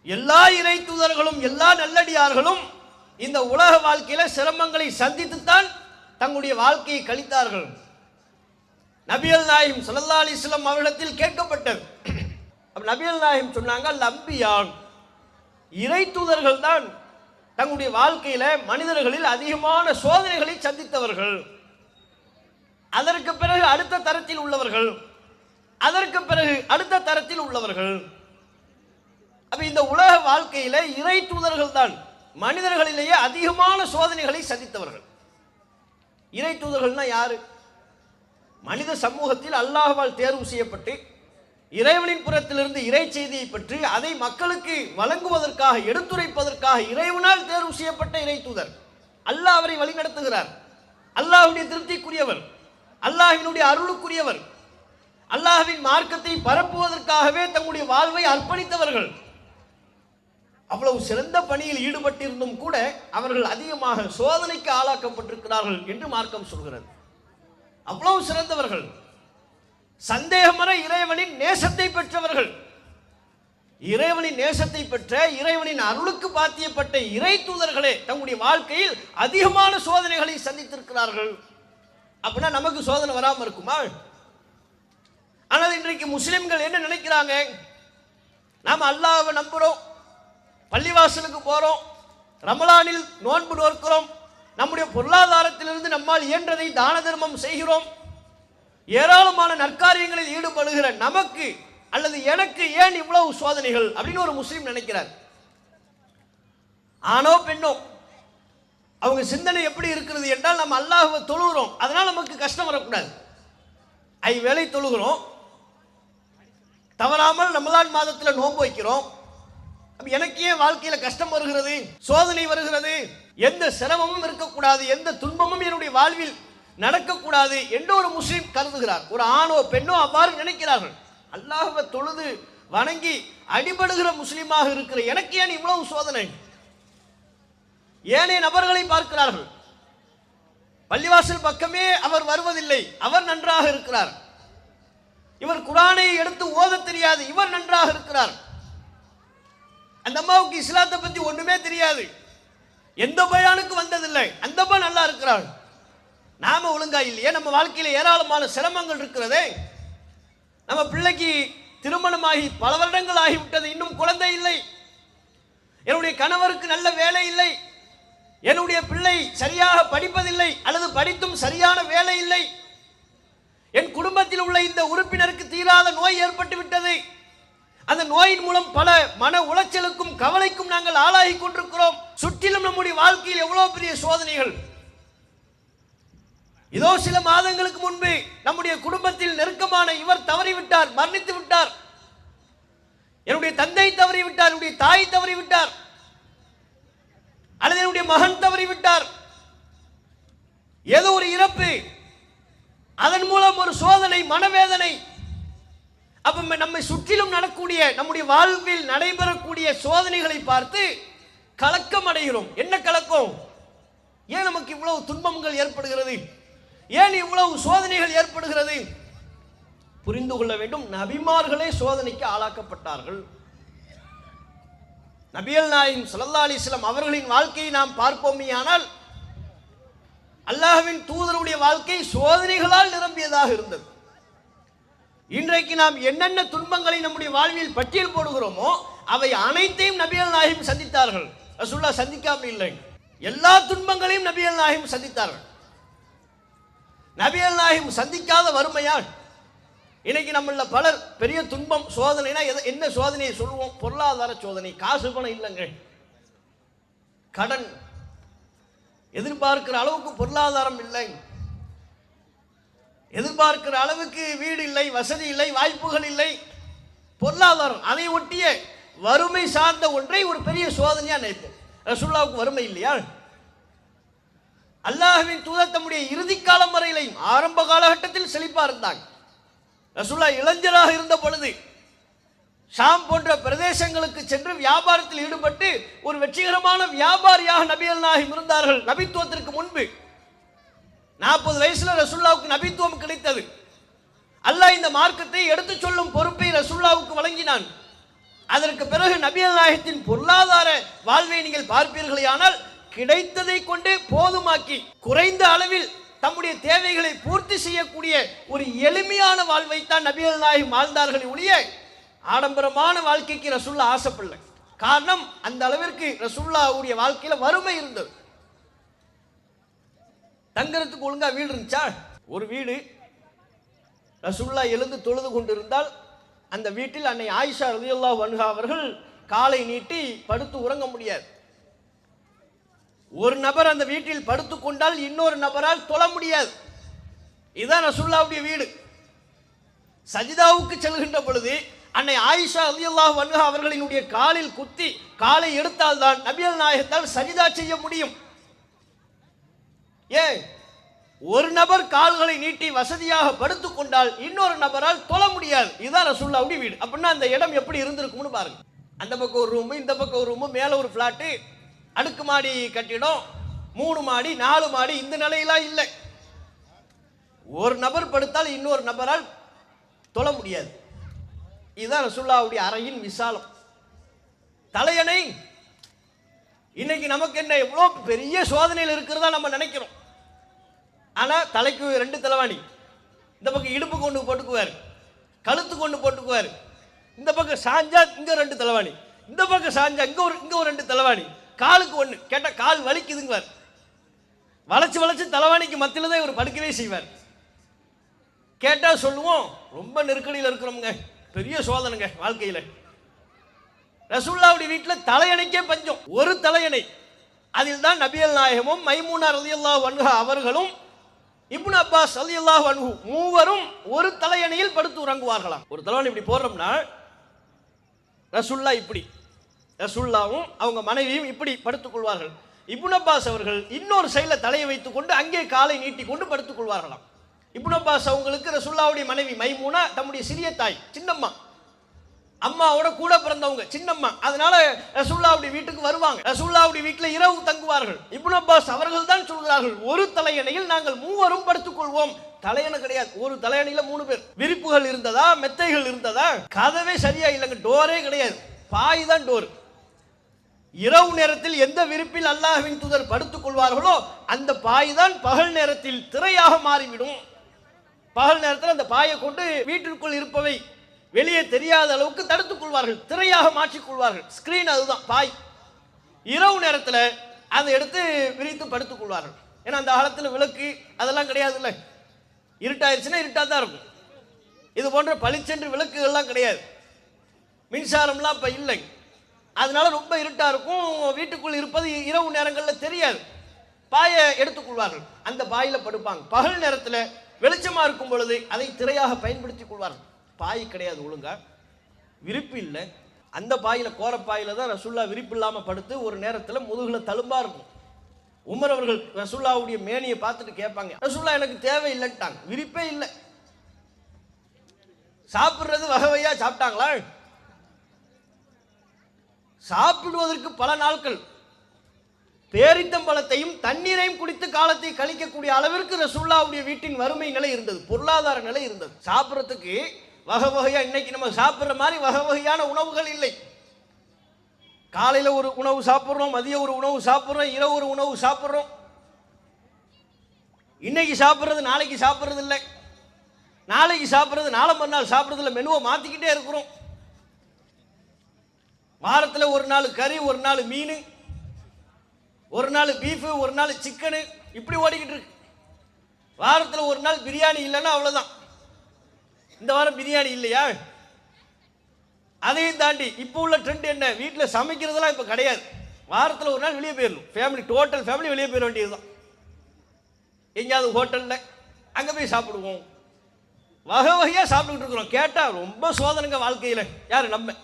எல்லா இறை தூதர்களும் எல்லா நல்லடியார்களும் இந்த உலக வாழ்க்கையில சிரமங்களை சந்தித்துத்தான் தங்களுடைய வாழ்க்கையை கழித்தார்கள். நபிகள் நாயகம் ஸல்லல்லாஹு அலைஹி வஸல்லம் அவர்களிடத்தில் கேட்கப்பட்டது. நபிகள் நாயகம் சொன்னாங்க, அம்பியான், இறை தூதர்கள் தான் தங்களுடைய வாழ்க்கையில மனிதர்களில் அதிகமான சோதனைகளை சந்தித்தவர்கள். அதற்கு பிறகு அடுத்த தரத்தில் உள்ளவர்கள், அதற்கு பிறகு அடுத்த தரத்தில் உள்ளவர்கள். அப்ப இந்த உலக வாழ்க்கையில இறை தூதர்கள் தான் மனிதர்களிலேயே அதிகமான சோதனைகளை சந்தித்தவர்கள். இறை தூதர்கள்னா யாரு? மனித சமூகத்தில் அல்லாஹ்வால் தேர்வு செய்யப்பட்டு இறைவனின் புறத்திலிருந்து இறை செய்தியை பற்றி அதை மக்களுக்கு வழங்குவதற்காக, எடுத்துரைப்பதற்காக இறைவனால் தேர்வு செய்யப்பட்ட இறை தூதர். அல்லாஹ் அவரை வழிநடத்துகிறார். அல்லாஹ்வுடைய திருப்திக்குரியவர், அல்லாஹ்வினுடைய அருளுக்குரியவர், அல்லாஹ்வின் மார்க்கத்தை பரப்புவதற்காகவே தங்களுடைய வாழ்வை அர்ப்பணித்தவர்கள். அவ்வளவு சிறந்த பணியில் ஈடுபட்டிருந்தும் கூட அவர்கள் அதிகமாக சோதனைக்கு ஆளாக்கப்பட்டிருக்கிறார்கள் என்று மார்க்கம் சொல்கிறது. அவ்வளவு சிறந்தவர்கள், சந்தேகமற இறைவனின் நேசத்தை பெற்றவர்கள், இறைவனின் நேசத்தை பெற்ற இறைவனின் அருளுக்கு பாத்தியப்பட்ட இறை தூதர்களே தங்களுடைய வாழ்க்கையில் அதிகமான சோதனைகளை சந்தித்திருக்கிறார்கள். அப்படின்னா நமக்கு சோதனை வராமல் இருக்குமா? ஆனால் இன்றைக்கு முஸ்லிம்கள் என்ன நினைக்கிறாங்க? நாம் அல்லாஹ்வை நம்புறோம், பள்ளிவாசலுக்கு போறோம், ரமலானில் நோன்பு நோக்கிறோம், நம்முடைய பொருளாதாரத்திலிருந்து நம்மால் இயன்றதை தான தர்மம் செய்கிறோம், ஏராளமான நற்காரியங்களில் ஈடுபடுகிற நமக்கு அல்லது எனக்கு ஏன் இவ்வளவு சோதனைகள் அப்படின்னு ஒரு முஸ்லிம் நினைக்கிறார். ஆணோ பெண்ணோ அவங்க சிந்தனை எப்படி இருக்கிறது என்றால், நம்ம அல்லாஹ்வை தொழுகிறோம், அதனால் நமக்கு கஷ்டம் வரக்கூடாது. வேளை தொழுகிறோம், தவறாமல் ரமலான் மாதத்தில் நோன்பு வைக்கிறோம், எனக்கு ஏன் வாழ்க்கையில கஷ்டம் வருகிறது, சோதனை வருகிறது, எந்த சிரமமும் இருக்கக்கூடாது, எந்த துன்பமும் என்னுடைய வாழ்வில் நடக்கக்கூடாது என்று ஒரு முஸ்லிம் கருதுகிறார். ஒரு ஆணோ பெண்ணோ அவ்வாறு நினைக்கிறார்கள். அல்லாஹ்வை தொழுது வணங்கி அடிபடுகிற முஸ்லிமாக இருக்கிற எனக்கு ஏன் இவ்வளவு சோதனை? ஏனைய நபர்களை பார்க்கிறார்கள், பள்ளிவாசல் பக்கமே அவர் வருவதில்லை, அவர் நன்றாக இருக்கிறார். இவர் குர்ஆனை எடுத்து ஓத தெரியாது, இவர் நன்றாக இருக்கிறார். அந்த அம்மாவுக்கு இஸ்லாத்தை பத்தி ஒண்ணுமே தெரியாது, எந்த பயானுக்கு வந்ததில்லை, அந்த அம்மா நல்லா இருக்கிறார். நாம ஒழுங்கா இல்லையே? நம்ம வாழ்க்கையில ஏராளமான சிரமங்கள் இருக்கிறதே. நம்ம பிள்ளைக்கு திருமணமாகி பல வருடங்கள் ஆகிவிட்டது, இன்னும் குழந்தை இல்லை. என்னுடைய கணவருக்கு நல்ல வேலை இல்லை, என்னுடைய பிள்ளை சரியாக படிப்பதில்லை அல்லது படித்தும் சரியான வேலை இல்லை, என் குடும்பத்தில் உள்ள இந்த உறுப்பினருக்கு தீராத நோய் ஏற்பட்டு விட்டது, அந்த நோயின் மூலம் பல மன உளைச்சலுக்கும் கவலைக்கும் நாங்கள் ஆளாகி கொண்டிருக்கிறோம், சுற்றிலும் நம்முடைய வாழ்க்கையில் எவ்வளவு பெரிய சோதனைகள். இதோ சில மாதங்களுக்கு முன்பு நம்முடைய குடும்பத்தில் நெருக்கமான இவர் தவறிவிட்டார், மரணித்து விட்டார், என்னுடைய தந்தை தவறிவிட்டார், என்னுடைய தாய் தவறிவிட்டார், அல்லது என்னுடைய மகன் தவறிவிட்டார், ஏதோ ஒரு இறப்பு, அதன் மூலம் ஒரு சோதனை, மனவேதனை. அப்ப நம்மை சுற்றிலும் நடக்கூடிய நம்முடைய வாழ்வில் நடைபெறக்கூடிய சோதனைகளை பார்த்து கலக்கம் அடைகிறோம். என்ன கலக்கம்? ஏன் நமக்கு இவ்வளவு துன்பங்கள் ஏற்படுகிறது, ஏன் இவ்வளவு சோதனைகள் ஏற்படுகிறது? புரிந்து கொள்ள வேண்டும், நபிமார்களே சோதனைக்கு ஆளாக்கப்பட்டார்கள். நபிகள் நாயகம் ஸல்லல்லாஹு அலைஹி வஸல்லம் அவர்களின் வாழ்க்கையை நாம் பார்ப்போமேயானால் அல்லாஹ்வின் தூதருடைய வாழ்க்கை சோதனைகளால் நிரம்பியதாக இருந்தது. இன்றைக்கு நாம் என்னென்ன துன்பங்களை நம்முடைய வாழ்வில் பட்டியல் போடுகிறோமோ அவை அனைத்தையும் நபிகள் நாயகம் சந்தித்தார்கள். ரசூலுல்லாஹ் சந்திக்காமல் இல்லை, எல்லா துன்பங்களையும் நபிகள் நாயகம் சந்தித்தார்கள். நபிகள் நாயகம் சந்திக்காத வறுமையால் இன்னைக்கு நம்மள பலர் பெரிய துன்பம் சோதனைனா என்ன சோதனையை சொல்லுவோம்? பொருளாதார சோதனை. காசு பணம் இல்லைங்க, கடன், எதிர்பார்க்கிற அளவுக்கு பொருளாதாரம் இல்லை, எதிர்பார்க்கிற அளவுக்கு வீடு இல்லை, வசதி இல்லை, வாய்ப்புகள் இல்லை, பொருளாதாரம், அதை ஒட்டிய வறுமை சார்ந்த ஒன்றை ஒரு பெரிய சோதனையா நினைப்போம். ரசூலுல்லாஹ்வுக்கு வறுமை இல்லையா? அல்லாஹ்வின் தூதர் தம்முடைய இறுதி காலம் வரையிலையும் ஆரம்ப காலகட்டத்தில் செழிப்பா இருந்தாங்க. ரசூலுல்லாஹ் இளைஞராக இருந்த பொழுது ஷாம் போன்ற பிரதேசங்களுக்கு சென்று வியாபாரத்தில் ஈடுபட்டு ஒரு வெற்றிகரமான வியாபாரியாக நபிகள் நாயகம் இருந்தார்கள். நபித்துவத்திற்கு முன்பு 40 வயசுல ரசூலுல்லாஹ்வுக்கு நபித்துவம் கிடைத்தது. அல்லாஹ் இந்த மார்க்கத்தை எடுத்து சொல்லும் பொறுப்பை ரசூலுல்லாஹ்வுக்கு வழங்கினான். அதற்கு பிறகு நபிகள் நாயகத்தின் பொருளாதார வாழ்வை நீங்கள் பார்ப்பீர்களானால் கிடைத்ததை கொண்டே போதுமாக்கி குறைந்த அளவில் தம்முடைய தேவைகளை பூர்த்தி செய்யக்கூடிய ஒரு எளிமையான வாழ்வை தான் நபிகள் நாயகம் வாழ்ந்தார்கள் ஒழிய ஆடம்பரமான வாழ்க்கைக்கு ரசூலுல்லாஹ் ஆசைப்படல. காரணம், அந்த அளவிற்கு ரசூலுல்லாஹ்வுடைய வாழ்க்கையில வறுமை இருந்தது. தங்கறதுக்கு ஒழுங்கா வீடு இருந்துச்சா? ஒரு வீடு ரசூலுல்லாஹ் எழுந்து தொழுது கொண்டிருந்தால் அந்த வீட்டில் அன்னை ஆயிஷா ரலியல்லாஹு அன்ஹா அவர்கள் காலை நீட்டி படுத்து உறங்க முடியாது. ஒரு நபர் அந்த வீட்டில் படுத்துக் கொண்டால் இன்னொரு நபரால் தொழ முடியாது. இதுதான் ரசூலுல்லாஹ்வுடைய வீடு. சஜிதாவுக்கு செல்கின்ற பொழுது அன்னை ஆயிஷா ரலியல்லாஹு அன்ஹா அவர்களினுடைய காலில் குத்தி காலை எடுத்தால் தான் நபிகள் நாயகத்தால் சஜிதா செய்ய முடியும். ஏன்? ஒரு நபர் கால்களை நீட்டி வசதியாக படுத்துக் கொண்டால் இன்னொரு நபரால் தொழ முடியாது. இதுதான் ரசூலுல்லாஹ்வுடைய வீடு. அப்படின்னா அந்த இடம் எப்படி இருந்திருக்கும்னு பாருங்க. அந்த பக்கம் ஒரு ரூம், இந்த பக்கம் ஒரு ரூம், மேல ஒரு பிளாட்டு, அடுக்குமாடி கட்டிடம், 3 மாடி 4 மாடி, இந்த நிலையெல்லாம் இல்லை. ஒரு நபர் படுத்தால் இன்னொரு நபரால் தொழ முடியாது. இதுதான் ரசூலுல்லாஹ்வுடைய அறையின் விசாலம். தலையணை இன்னைக்கு நமக்கு என்ன எவ்வளவு பெரிய சோதனையில் இருக்கிறதா நம்ம நினைக்கிறோம். ஆனா தலைக்கு 2 தலைவாணி, இந்த பக்கம் இடுப்பு கொண்டு போட்டுக்குவார், கழுத்து கொண்டு போட்டுக்குவார், இந்த பக்கம் சாஞ்சா இங்க 2 தலைவாணி, இந்த பக்கம் சாஞ்சா இங்க ஒரு 2 தலைவாணி, காலுக்கு 1. கேட்டா கால் வலிக்குதுங்குவார். வளைச்சு வளைச்சு தலைவாணிக்கு மத்தியில தான் இவர் படுக்கவே செய்வார். கேட்டா சொல்லுவோம், ரொம்ப நெருக்கடியில் இருக்கிறோம்ங்க, பெரிய சோதனைங்க வாழ்க்கையில. ரசூலுல்லாஹ்வுடைய வீட்டில் தலையணைக்கே பஞ்சம். ஒரு தலையணை, அதில் தான் நபிகள் நாயகமும் மைமூனா ரலியல்லாஹு அன்ஹா அவர்களும் இப்னு அப்பாஸ் ரலியல்லாஹு அன்ஹு மூவரும் ஒரு தலையணையில் படுத்து உறங்குவார்களாம். ஒரு தலையணை இப்படி போடுறோம்னா ரசூலுல்லாஹ் இப்படி, ரசூலுல்லாஹ்வும் அவங்க மனைவியும் இப்படி படுத்துக் கொள்வார்கள். இப்னு அப்பாஸ் அவர்கள் இன்னொரு சைடில் தலையை வைத்துக் கொண்டு அங்கே காலை நீட்டி கொண்டு படுத்துக் கொள்வார்களாம். இப்னு அப்பாஸ் அவங்களுக்கு ரசூலுல்லாஹ்வுடைய மனைவி மைமூனா தம்முடைய சிறிய தாய், சின்னம்மா, அம்மாவோட கூட பிறந்தவங்க, சின்னம்மா. அதனால ரசூலுல்லாஹ்வுடைய வீட்டுக்கு வருவாங்க. ரசூலுல்லாஹ்வுடைய வீட்டில் இரவு தங்குவார்கள். இப்னு அப்பாஸ் அவர்கள் தான் சொல்கிறார்கள், ஒரு தலையணையில் நாங்கள் மூவரும் படுத்துக் கொள்வோம். தலையணை கிடையாது, ஒரு தலையணையில 3 பேர். விரிப்புகள் இருந்ததா, மெத்தைகள் இருந்ததா? கதவே சரியா இல்லைங்க, டோரே கிடையாது, பாய் தான் டோர். இரவு நேரத்தில் எந்த விரிப்பில் அல்லாஹ்வின் தூதர் படுத்துக் கொள்வார்களோ அந்த பாய் தான் பகல் நேரத்தில் திரையாக மாறிவிடும். பகல் நேரத்தில் அந்த பாயை கொண்டு வீட்டிற்குள் இருப்பவை வெளியே தெரியாத அளவுக்கு தடுத்துக் கொள்வார்கள், திரையாக மாற்றிக் கொள்வார்கள். ஸ்கிரீன் அதுதான் பாய். இரவு நேரத்தில் அதை எடுத்து விரித்து படுத்துக் கொள்வார்கள். ஏன்னா அந்த காலத்தில் விளக்கு அதெல்லாம் கிடையாது இல்லை, இருட்டாயிருச்சுன்னா இருட்டாக தான் இருக்கும். இது போன்ற பளிச்சென்று விளக்குகள்லாம் கிடையாது, மின்சாரம்லாம் இப்போ இல்லை. அதனால ரொம்ப இருட்டாக இருக்கும், வீட்டுக்குள் இருப்பது இரவு நேரங்களில் தெரியாது. பாயை எடுத்துக்கொள்வார்கள், அந்த பாயில் படுப்பாங்க. பகல் நேரத்தில் வெளிச்சமாக இருக்கும் பொழுது அதை திரையாக பயன்படுத்தி கொள்வார்கள். பாய் கிடையாது, ஒழுங்கா விரிப்பு இல்லை. அந்த பாயில், கோரப்பாயில் தான் ரசூல்லா விரிப்பு இல்லாமல் படுத்து ஒரு நேரத்தில் முதுகில் தழும்பாக இருக்கும். உமர் அவர்கள் ரசூல்லாவுடைய மேனியை பார்த்துட்டு கேட்பாங்க, ரசூல்லா எனக்கு தேவையில்லைட்டாங்க, விரிப்பே இல்லை. சாப்பிட்றது வகை வகையா சாப்பிட்டாங்களா? சாப்பிடுவதற்கு பல நாட்கள் பேரித்தம்பழத்தையும் தண்ணீரையும் குடித்து காலத்தை கழிக்கக்கூடிய அளவிற்கு ரசூலுல்லாஹ்வுடைய வீட்டின் வறுமை நிலை இருந்தது, பொருளாதார நிலை இருந்தது. சாப்பிட்றதுக்கு வகை வகையா, இன்னைக்கு நம்ம சாப்பிட்ற மாதிரி வகை வகையான உணவுகள் இல்லை. காலையில் ஒரு உணவு சாப்பிட்றோம், மதிய ஒரு உணவு சாப்பிட்றோம், இரவு ஒரு உணவு சாப்பிட்றோம். இன்னைக்கு சாப்பிட்றது நாளைக்கு சாப்பிட்றது இல்லை, நாளைக்கு சாப்பிட்றது நாளை மறுநாள் சாப்பிட்றதுல மெனுவை மாற்றிக்கிட்டே இருக்கிறோம். வாரத்தில் ஒரு நாள் கறி, ஒரு நாள் மீன், ஒரு நாள் பீஃபு, ஒரு நாள் சிக்கனு, இப்படி ஓடிக்கிட்டு இருக்கு. வாரத்தில் ஒரு நாள் பிரியாணி இல்லைன்னா அவ்வளோதான். இந்த வாரம் பிரியாணி இல்லையா? அதையும் தாண்டி இப்போ உள்ள ட்ரெண்ட் என்ன, வீட்டில் சமைக்கிறதெல்லாம் இப்போ கிடையாது. வாரத்தில் ஒரு நாள் வெளியே போயிடணும், ஃபேமிலி, டோட்டல் ஃபேமிலி வெளியே போயிட வேண்டியது தான். எங்கேயாவது ஹோட்டலில் அங்கே போய் சாப்பிடுவோம், வகை வகையாக சாப்பிட்டுக்கிட்டு இருக்கிறோம். கேட்டால் ரொம்ப சோதனைங்க வாழ்க்கையில். யார் நம்ம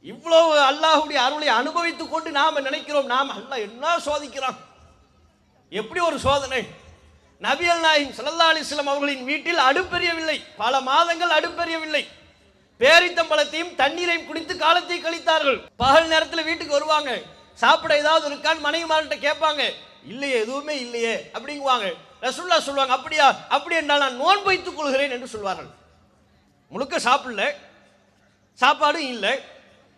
இவ்வளவு அல்லாஹ்வுடைய அருளை அனுபவித்துக் கொண்டு நாம் நினைக்கிறோம், நாம் அல்லாஹ் என்ன சோதிக்கிறான், எப்படி ஒரு சோதனை. நபிகள் நாயகம் ஸல்லல்லாஹு அலைஹி வஸல்லம் அவர்களின் வீட்டில் அடுப்பெரியவில்லை, பல மாதங்கள் அடுப்பெரியவில்லை. பேரித்தம்பழத்தையும் தண்ணீரையும் குடித்து காலத்தை கழித்தார்கள். பகல் நேரத்தில் வீட்டுக்கு வருவாங்க, சாப்பிட ஏதாவது இருக்கான்னு மனைவிமார்கிட்ட கேட்பாங்க, இல்லையே எதுவுமே இல்லையே அப்படிங்குவாங்க. ரசூலுல்லாஹ் சொல்லுவாங்க, அப்படியா, அப்படி என்றால் நான் நோன்பு வைத்துக் கொள்கிறேன் என்று சொல்வார்கள். முழுக்க சாப்பிடல, சாப்பாடும் இல்லை,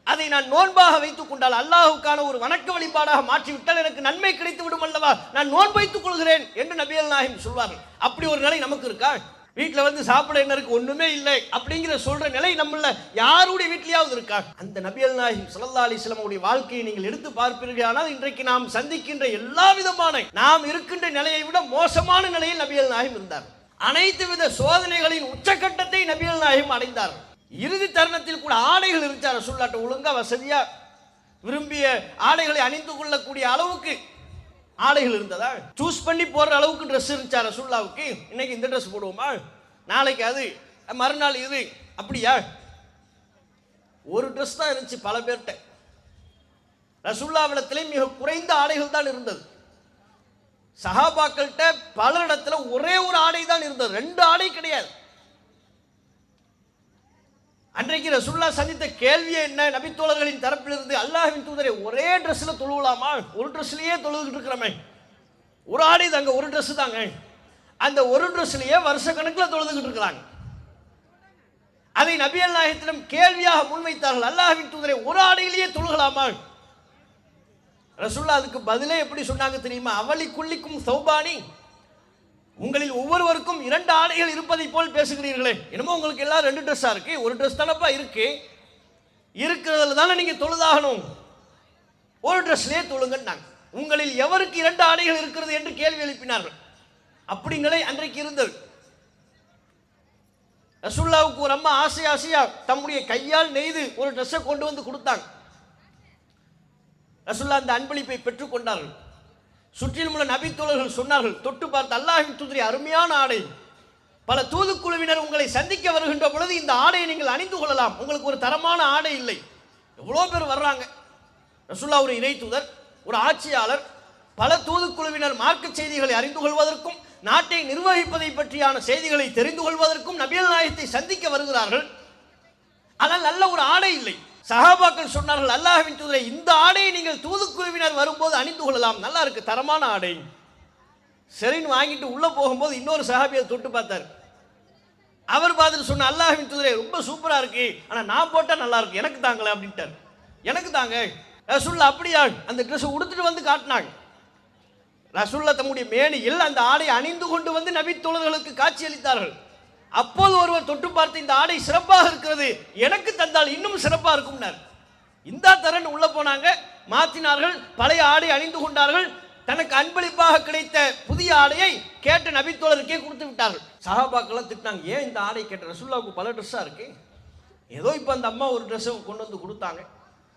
அதை நான் நோன்பாக வைத்துக் கொண்டால், அல்லாஹுக்கான ஒரு வணக்க வழிபாடாக மாற்றிவிட்டால் எனக்கு நன்மை கிடைத்து விடும் அல்லவா, நான் நோன்பு வைத்துக் கொள்கிறேன் என்று நபிகள் நாயகம் சொல்வார்கள். அப்படி ஒரு நிலை நமக்கு இருக்கா? வீட்டில் வந்து சாப்பிட என்ன இருக்கு, ஒண்ணுமே இல்லை அப்படிங்கிற சொல்ற நிலை நம்மள யாருடைய வீட்லயாவது இருக்கா? அந்த நபிகள் நாயகம் ஸல்லல்லாஹு அலைஹி வஸல்லம் உடைய வாழ்க்கையை நீங்கள் எடுத்து பார்ப்பீர்களானால் இன்றைக்கு நாம் சந்திக்கின்ற எல்லா விதமான, நாம் இருக்கின்ற நிலையை விட மோசமான நிலையில் நபிகள் நாயகம் இருந்தார். அனைத்து வித சோதனைகளின் உச்சக்கட்டத்தை நபிகள் நாயகம் அடைந்தார். இறுதி தருணத்தில் கூட ஆடைகள் இருந்துச்சு ரசூலுல்லாஹ்ட்ட, ஒழுங்கா வசதியா விரும்பிய ஆடைகளை அணிந்து கொள்ளக்கூடிய அளவுக்கு ஆடைகள் இருந்ததா? சூஸ் பண்ணி போடுற அளவுக்கு ட்ரெஸ் இருந்துச்சா ரசூலுல்லாஹ்வுக்கு? இன்னைக்கு இந்த ட்ரெஸ் போடுவோமா, நாளைக்கு அது, மறுநாள் இது, அப்படியா? ஒரு ட்ரெஸ் தான் இருந்துச்சு பல பேர்கிட்ட. ரசூலுல்லாஹ்விடத்திலே மிக குறைந்த ஆடைகள் தான் இருந்தது. சஹாபாக்கள்கிட்ட பலரிடத்துல ஒரே ஒரு ஆடை தான் இருந்தது, ரெண்டு ஆடை கிடையாது. அன்றைக்கு ரசூலுல்லாஹ் சந்தித்த கேள்வியே என்ன, நபித்தோழர்களின் தரப்பிலிருந்து, அல்லாஹ்வின் தூதரே ஒரே ட்ரெஸ்ல தொழுவலாமா, ஒரு ட்ரெஸ்லயே தொழுதுகிட்டு இருக்கிறோமே, ஒரு ஆடை தாங்க, ஒரு ட்ரெஸ் தாங்க, அந்த ஒரு ட்ரெஸ்லயே வருஷ கணக்கில் தொழுதுகிட்டு இருக்கிறாங்க. அதை நபிகள் நாயகத்திடம் கேள்வியாக முன்வைத்தார்கள், அல்லாஹ்வின் தூதரே ஒரு ஆடையிலேயே தொழுகலாமா? ரசூலுல்லாஹ் அதுக்கு பதிலே எப்படி சொன்னாங்க தெரியுமா? அவலி குல்லிக்கும் சௌபானி, உங்களில் ஒவ்வொருவருக்கும் இரண்டு ஆடைகள் இருப்பதை போல் பேசுகிறீர்களே, என்னமோ உங்களுக்கு எல்லாம் ரெண்டு ட்ரெஸ்ஸா இருக்கு, ஒரு ட்ரெஸ் தானப்பா இருக்கு, இருக்கிறதுல தானே நீங்க தொழுதாகணும், ஒரு ட்ரெஸ்லயே தொழுங்கன்னாங்க. உங்களில் எவருக்கு இரண்டு ஆடைகள் இருக்கிறது என்று கேள்வி எழுப்பினார்கள். அப்படி நிலை அன்றைக்கு இருந்தது. ரசூலுல்லாஹ்வுக்கு ஒரு அம்மா ஆசையா தம்முடைய கையால் நெய்து ஒரு ட்ரெஸ்ஸை கொண்டு வந்து கொடுத்தாங்க. ரசூலுல்லாஹ் அந்த அன்பளிப்பை பெற்றுக் கொண்டார்கள். சுற்றிலும் உள்ள நபித்தோழர்கள் சொன்னார்கள், தொட்டு பார்த்து, அல்லாஹ்வின் தூதரே அருமையான ஆடை, பல தூதுக்குழுவினர் உங்களை சந்திக்க வருகின்ற பொழுது இந்த ஆடையை நீங்கள் அணிந்து கொள்ளலாம், உங்களுக்கு ஒரு தரமான ஆடை இல்லை. எவ்வளோ பேர் வர்றாங்க. ரசூலுல்லாஹ் ஒரு இறை தூதர், ஒரு ஆட்சியாளர், பல தூதுக்குழுவினர் மார்க்க செய்திகளை அறிந்து கொள்வதற்கும் நாட்டை நிர்வகிப்பதை பற்றியான செய்திகளை தெரிந்து கொள்வதற்கும் நபிகள் நாயகத்தை சந்திக்க வருகிறார்கள். ஆனால் நல்ல ஒரு ஆடை இல்லை. சஹாபாக்கள் சொன்னார்கள், அல்லாஹ்வின் தூதரே இந்த ஆடையை நீங்கள் தூதுக்குழுவினர் வரும்போது அணிந்து கொள்ளலாம், நல்லா இருக்கு, தரமான ஆடை. சரின்னு வாங்கிட்டு உள்ள போகும்போது இன்னொரு சஹாபியை தொட்டு பார்த்தார். அவர் பார்த்துட்டு சொன்ன, அல்லாஹ்வின் தூதரே ரொம்ப சூப்பரா இருக்கு, ஆனா நான் போட்டா நல்லா இருக்கு, எனக்கு தாங்களே அப்படின்ட்டார். எனக்கு தாங்க. ரசூலுல்லாஹ் அப்படியா, அந்த ட்ரெஸ் உடுத்துட்டு வந்து காட்டினாங்க. ரசூலுல்லாஹ் தம்முடைய மேனியில் அந்த ஆடை அணிந்து கொண்டு வந்து நபி தோழர்களுக்கு காட்சி அளித்தார்கள். அப்போது ஒருவர் தொட்டு பார்த்து, இந்த ஆடை சிறப்பாக இருக்கிறது, எனக்கு தந்தால் இன்னும் சிறப்பாக இருக்கும்னார். இந்த தரன் உள்ள போனாங்க, மாற்றினார்கள், பழைய ஆடை அணிந்து கொண்டார்கள். தனக்கு அன்பளிப்பாக கிடைத்த புதிய ஆடையை கேட்ட நபித்தோழருக்கே கொடுத்து விட்டார்கள். சஹாபாக்கெல்லாம் திட்டாங்க, ஏன் இந்த ஆடை கேட்ட? ரசூலுல்லாஹ்வுக்கு பல ட்ரெஸ்ஸாக இருக்கு, ஏதோ இப்போ அந்த அம்மா ஒரு ட்ரெஸ்ஸை கொண்டு வந்து கொடுத்தாங்க,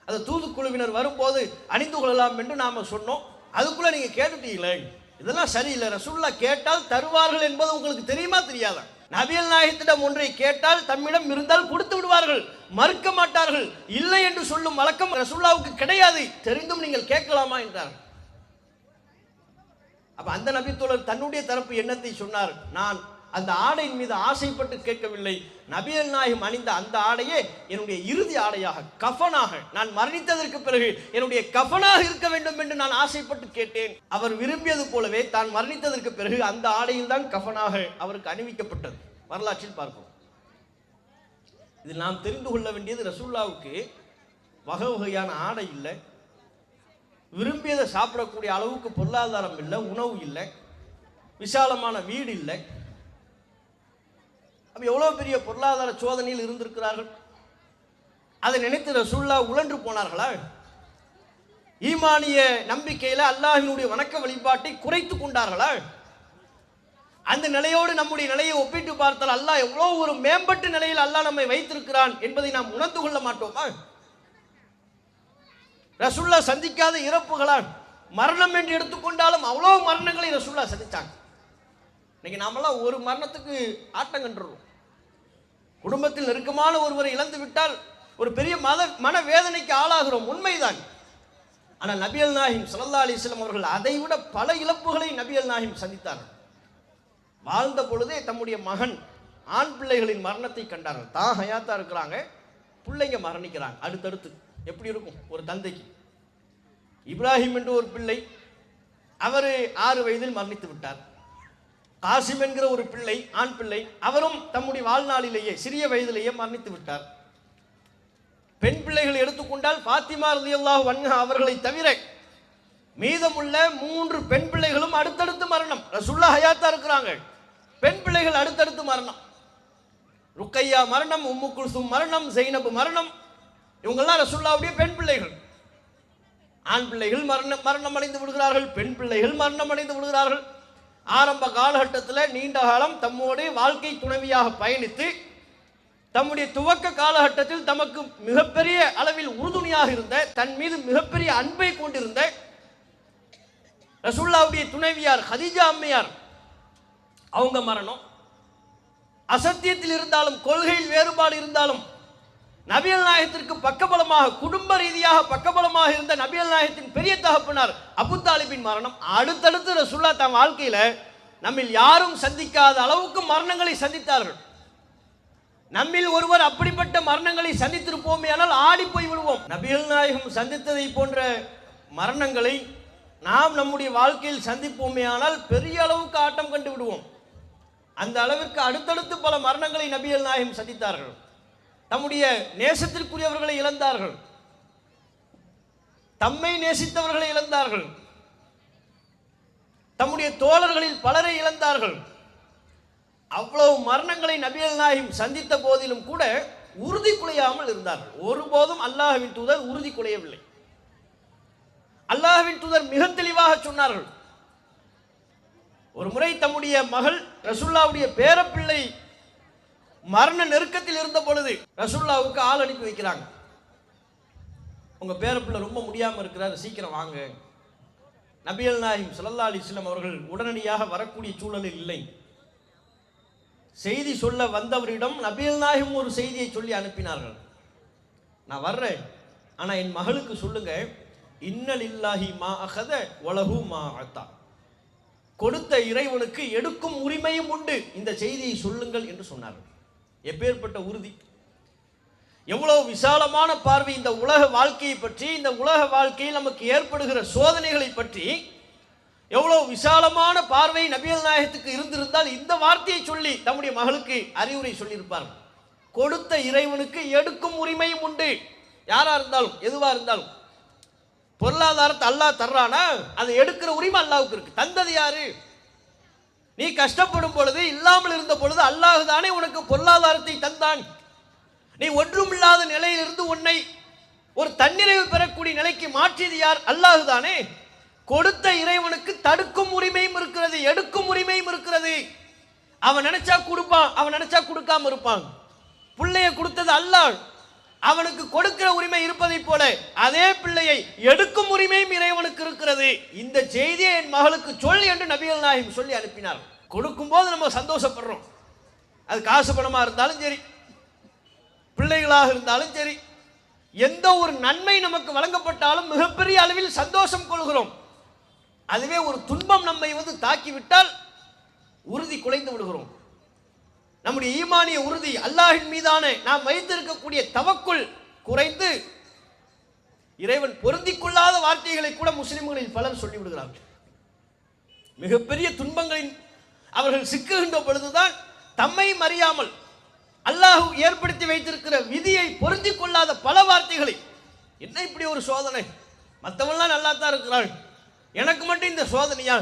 அது தூதுக்குழுவினர் வரும்போது அணிந்து கொள்ளலாம் என்று நாம சொன்னோம், அதுக்குள்ள நீங்க கேட்டுட்டீங்களே, இதெல்லாம் சரியில்லை. ரசூலுல்லாஹ் கேட்டால் தருவார்கள் என்பது உங்களுக்கு தெரியுமா தெரியாதா? நபிகள் நாயகத்திடம் ஒன்றை கேட்டால் தம்மிடம் இருந்தால் கொடுத்து விடுவார்கள், மறுக்க மாட்டார்கள். இல்லை என்று சொல்லும் வழக்கம் ரசூலுல்லாஹ்வுக்கு கிடையாது, தெரிந்தும் நீங்கள் கேட்கலாமா என்றார். அப்ப அந்த நபித்தோழர் தன்னுடைய தரப்பு எண்ணத்தை சொன்னார், நான் அந்த ஆடையின் மீது ஆசைப்பட்டு கேட்கவில்லை, நபிகள் நாயகம் அணிந்த அந்த ஆடையே என்னுடைய இறுதி ஆடையாக, கஃபனாக, நான் மரணித்ததற்கு பிறகு என்னுடைய கஃபனாக இருக்க வேண்டும் என்று நான் ஆசைப்பட்டு கேட்டேன். அவர் விரும்பியது போலவே தான் மரணித்ததற்கு பிறகு அந்த ஆடையில் தான் கஃபனாக அவருக்கு அணிவிக்கப்பட்டது. வரலாற்றில் பார்ப்போம். இது நாம் தெரிந்து கொள்ள வேண்டியது, ரசூலுல்லாஹ்வுக்கு வகை வகையான ஆடை இல்லை, விரும்பியதை சாப்பிடக்கூடிய அளவுக்கு பொருளாதாரம் இல்லை, உணவு இல்லை, விசாலமான வீடு இல்லை. அப்ப எவ்வளவு பெரிய பொருளாதார சோதனையில் இருந்திருக்கிறார்கள். அதை நினைத்து ரசூலுல்லாஹ் உழன்று போனார்களா? ஈமானிய நம்பிக்கையில அல்லாஹ்வினுடைய வணக்க வழிபாட்டை குறைத்து கொண்டார்களா? அந்த நிலையோடு நம்முடைய நிலையை ஒப்பிட்டு பார்த்தால் அல்லாஹ் எவ்வளவு ஒரு மேம்பட்ட நிலையில் அல்லாஹ் நம்மை வைத்திருக்கிறான் என்பதை நாம் உணர்ந்து கொள்ள மாட்டோமா? ரசூலுல்லாஹ் சந்திக்காத இறப்புகளால் மரணம் என்று எடுத்துக்கொண்டாலும் அவ்வளவு மரணங்களை ரசூலுல்லாஹ் சந்திச்சாங்க. இன்னைக்கு நாமெல்லாம் ஒரு மரணத்துக்கு ஆட்டம் கண்டுறோம். குடும்பத்தில் நெருக்கமான ஒருவரை இழந்து விட்டால் ஒரு பெரிய மன வேதனைக்கு ஆளாகிறோம், உண்மைதான். ஆனால் நபிகள் நாயகம் ஸல்லல்லாஹு அலைஹி வஸல்லம் அவர்கள் அதை விட பல இழப்புகளை நபிகள் நாயகம் சந்தித்தார்கள். வாழ்ந்த பொழுதே தம்முடைய மகன் ஆண் பிள்ளைகளின் மரணத்தை கண்டார்கள். தான் ஹயாத்தா இருக்கிறாங்க, பிள்ளைங்க மரணிக்கிறாங்க அடுத்தடுத்து. எப்படி இருக்கும் ஒரு தந்தைக்கு? இப்ராஹிம் என்று ஒரு பிள்ளை, அவர் 6 வயதில் மரணித்து விட்டார். காசிம் என்கிற ஒரு பிள்ளை, ஆண் பிள்ளை, அவரும் தம்முடைய வாழ்நாளிலேயே சிறிய வயதிலேயே மரணித்து விட்டார். பெண் பிள்ளைகளை எடுத்துக்கொண்டால் ஃபாத்திமா ரலியல்லாஹு அன்ஹா அவர்களை தவிர மீதமுள்ள 3 பெண் பிள்ளைகளும் அடுத்தடுத்து மரணம். ரசூலுல்லாஹ் ஹயாத்தா இருக்கிறாங்க, பெண் பிள்ளைகள் அடுத்தடுத்து மரணம். ருக்கையா மரணம், உம்மு குல்சும் மரணம், ஜைனப் மரணம். இவங்கெல்லாம் ரசூலுல்லாஹ்வுடைய பெண் பிள்ளைகள். ஆண் பிள்ளைகள் மரணம் அடைந்து விடுகிறார்கள், பெண் பிள்ளைகள் மரணம் அடைந்து விடுகிறார்கள். ஆரம்ப காலகட்டத்தில் நீண்ட காலம் தம்மோடு வாழ்க்கை துணைவியாக பயணித்து தம்முடைய துவக்க காலகட்டத்தில் தமக்கு மிகப்பெரிய அளவில் உறுதுணையாக இருந்த, தன் மீது மிகப்பெரிய அன்பை கொண்டிருந்த ரசூலுல்லாஹ்வுடைய துணைவியார் ஹதீஜா அம்மையார், அவங்க மரணம். அசத்தியத்தில் இருந்தாலும் கொள்கையில் வேறுபாடு இருந்தாலும் நபிகள் நாயகத்திற்கு பக்கபலமாக, குடும்ப ரீதியாக பக்கபலமாக இருந்த நபிகள் நாயகத்தின் பெரிய தகப்பனார் அபூ தாலிபின் மரணம். அடுத்தடுத்து ரசூலுல்லாஹ் தன் வாழ்க்கையில நம்மில் யாரும் சந்திக்காத அளவுக்கு மரணங்களை சந்தித்தார்கள். நம்மில் ஒருவர் அப்படிப்பட்ட மரணங்களை சந்தித்திருப்போமே ஆனால் ஆடி போய் விடுவோம். நபிகள் நாயகம் சந்தித்ததை போன்ற மரணங்களை நாம் நம்முடைய வாழ்க்கையில் சந்திப்போமே ஆனால் பெரிய அளவுக்கு ஆட்டம் கண்டு விடுவோம். அந்த அளவிற்கு அடுத்தடுத்து பல மரணங்களை நபிகள் நாயகம் சந்தித்தார்கள். தம்முடைய நேசத்திற்குரியவர்களை இழந்தார்கள், தம்மை நேசித்தவர்களை இழந்தார்கள், தம்முடைய தோழர்களில் பலரை இழந்தார்கள். அவ்வளவு மரணங்களை நபிகள் நாயகம் சந்தித்த போதிலும் கூட உறுதி குலையாமல் இருந்தார்கள். ஒருபோதும் அல்லாஹ்வின் தூதர் உறுதி குலையவில்லை. அல்லாஹ்வின் தூதர் மிக தெளிவாக சொன்னார்கள். ஒரு முறை தம்முடைய மகள் ரசூலுல்லாஹ்வுடைய பேரப்பிள்ளை மரண நெருக்கத்தில் இருந்த பொழுது ரசூலுல்லாஹ்வுக்கு ஆள் அனுப்பி வைக்கிறாங்க. உங்க பேரப்பிள்ளை ரொம்ப முடியாம இருக்கிறார், சீக்கிரம் வாங்க. நபிகள் நாயகம் ஸல்லல்லாஹு அலைஹி வஸல்லம் அவர்கள் உடனடியாக வரக்கூடிய சூழலில் இல்லை. செய்தி சொல்ல வந்தவரிடம் நபிகள் நாயகம் ஒரு செய்தியை சொல்லி அனுப்பினார்கள். நான் வர்றேன், ஆனா என் மகளுக்கு சொல்லுங்க, இன்னலில்லாஹி மா அகத வலஹு மா அத்தா, கொடுத்த இறைவனுக்கு எடுக்கும் உரிமையும் உண்டு, இந்த செய்தியை சொல்லுங்கள் என்று சொன்னார்கள். எப்பேற்பட்ட உறுதி, எவ்வளவு விசாலமான பார்வை! இந்த உலக வாழ்க்கையை பற்றி, இந்த உலக வாழ்க்கையில் நமக்கு ஏற்படுகிற சோதனைகளை பற்றி எவ்வளவு விசாலமான பார்வை நபிகள் நாயகத்துக்கு இருந்திருந்தால் இந்த வார்த்தையை சொல்லி தம்முடைய மகளுக்கு அறிவுரை சொல்லியிருப்பார்கள். கொடுத்த இறைவனுக்கு எடுக்கும் உரிமையும் உண்டு. யாரா இருந்தாலும் எதுவா இருந்தாலும் பொருளாதாரத்தை அல்லாஹ் தர்றானா, அதை எடுக்கிற உரிமை அல்லாஹ்வுக்கு இருக்கு. தந்தது யாரு? நீ கஷ்டப்படும் பொழுது, இல்லாமல் இருந்த பொழுது அல்லாஹ் தானே உனக்கு பொருளாதாரத்தை தந்தான். நீ ஒன்றுமில்லாத நிலையிலிருந்து உன்னை ஒரு தன்னிறைவு பெறக்கூடிய நிலைக்கு மாற்றியது யார்? அல்லாஹ் தானே. கொடுத்த இறைவனுக்கு தடுக்கும் உரிமையும் இருக்கிறது, எடுக்கும் உரிமையும் இருக்கிறது. அவன் நினைச்சா கொடுப்பான், அவன் நினைச்சா கொடுக்காம இருப்பான். பிள்ளையை கொடுத்தது அல்லாஹ், அவனுக்கு கொடுக்கிற உரிமை இருப்பதை போல அதே பிள்ளையை எடுக்கும் உரிமையும் இறைவனுக்கு இருக்கிறது. இந்த செய்தியை என் மகளுக்கு சொல் என்று நபிகள் நாயகம் சொல்லி அனுப்பினார். கொடுக்கும் போது நம்ம சந்தோஷப்படுறோம். அது காசு பணமா இருந்தாலும் சரி, பிள்ளைகளாக இருந்தாலும் சரி, எந்த ஒரு நன்மை நமக்கு வழங்கப்பட்டாலும் மிகப்பெரிய அளவில் சந்தோஷம் கொள்கிறோம். அதுவே ஒரு துன்பம் நம்மை தாக்கிவிட்டால் உறுதி குலைந்து விடுகிறோம். நம்முடைய ஈமானிய உறுதி, அல்லாஹ்வின் மீதான நாம் வைத்திருக்கக்கூடிய தவக்குல் குறைந்து இறைவன் பொருந்திக் கொள்ளாத வார்த்தைகளை கூட முஸ்லிம்களில் பலர் சொல்லிவிடுகிறார்கள். மிகப்பெரிய துன்பங்களின் அவர்கள் சிக்குகின்ற பொழுதுதான் தம்மை அறியாமல் அல்லாஹ் ஏற்படுத்தி வைத்திருக்கிற விதியை பொருந்திக் கொள்ளாத பல வார்த்தைகளை, என்ன இப்படி ஒரு சோதனை, மற்றவெல்லாம் நல்லா தான் இருக்கிறாள், எனக்கு மட்டும் இந்த சோதனையா,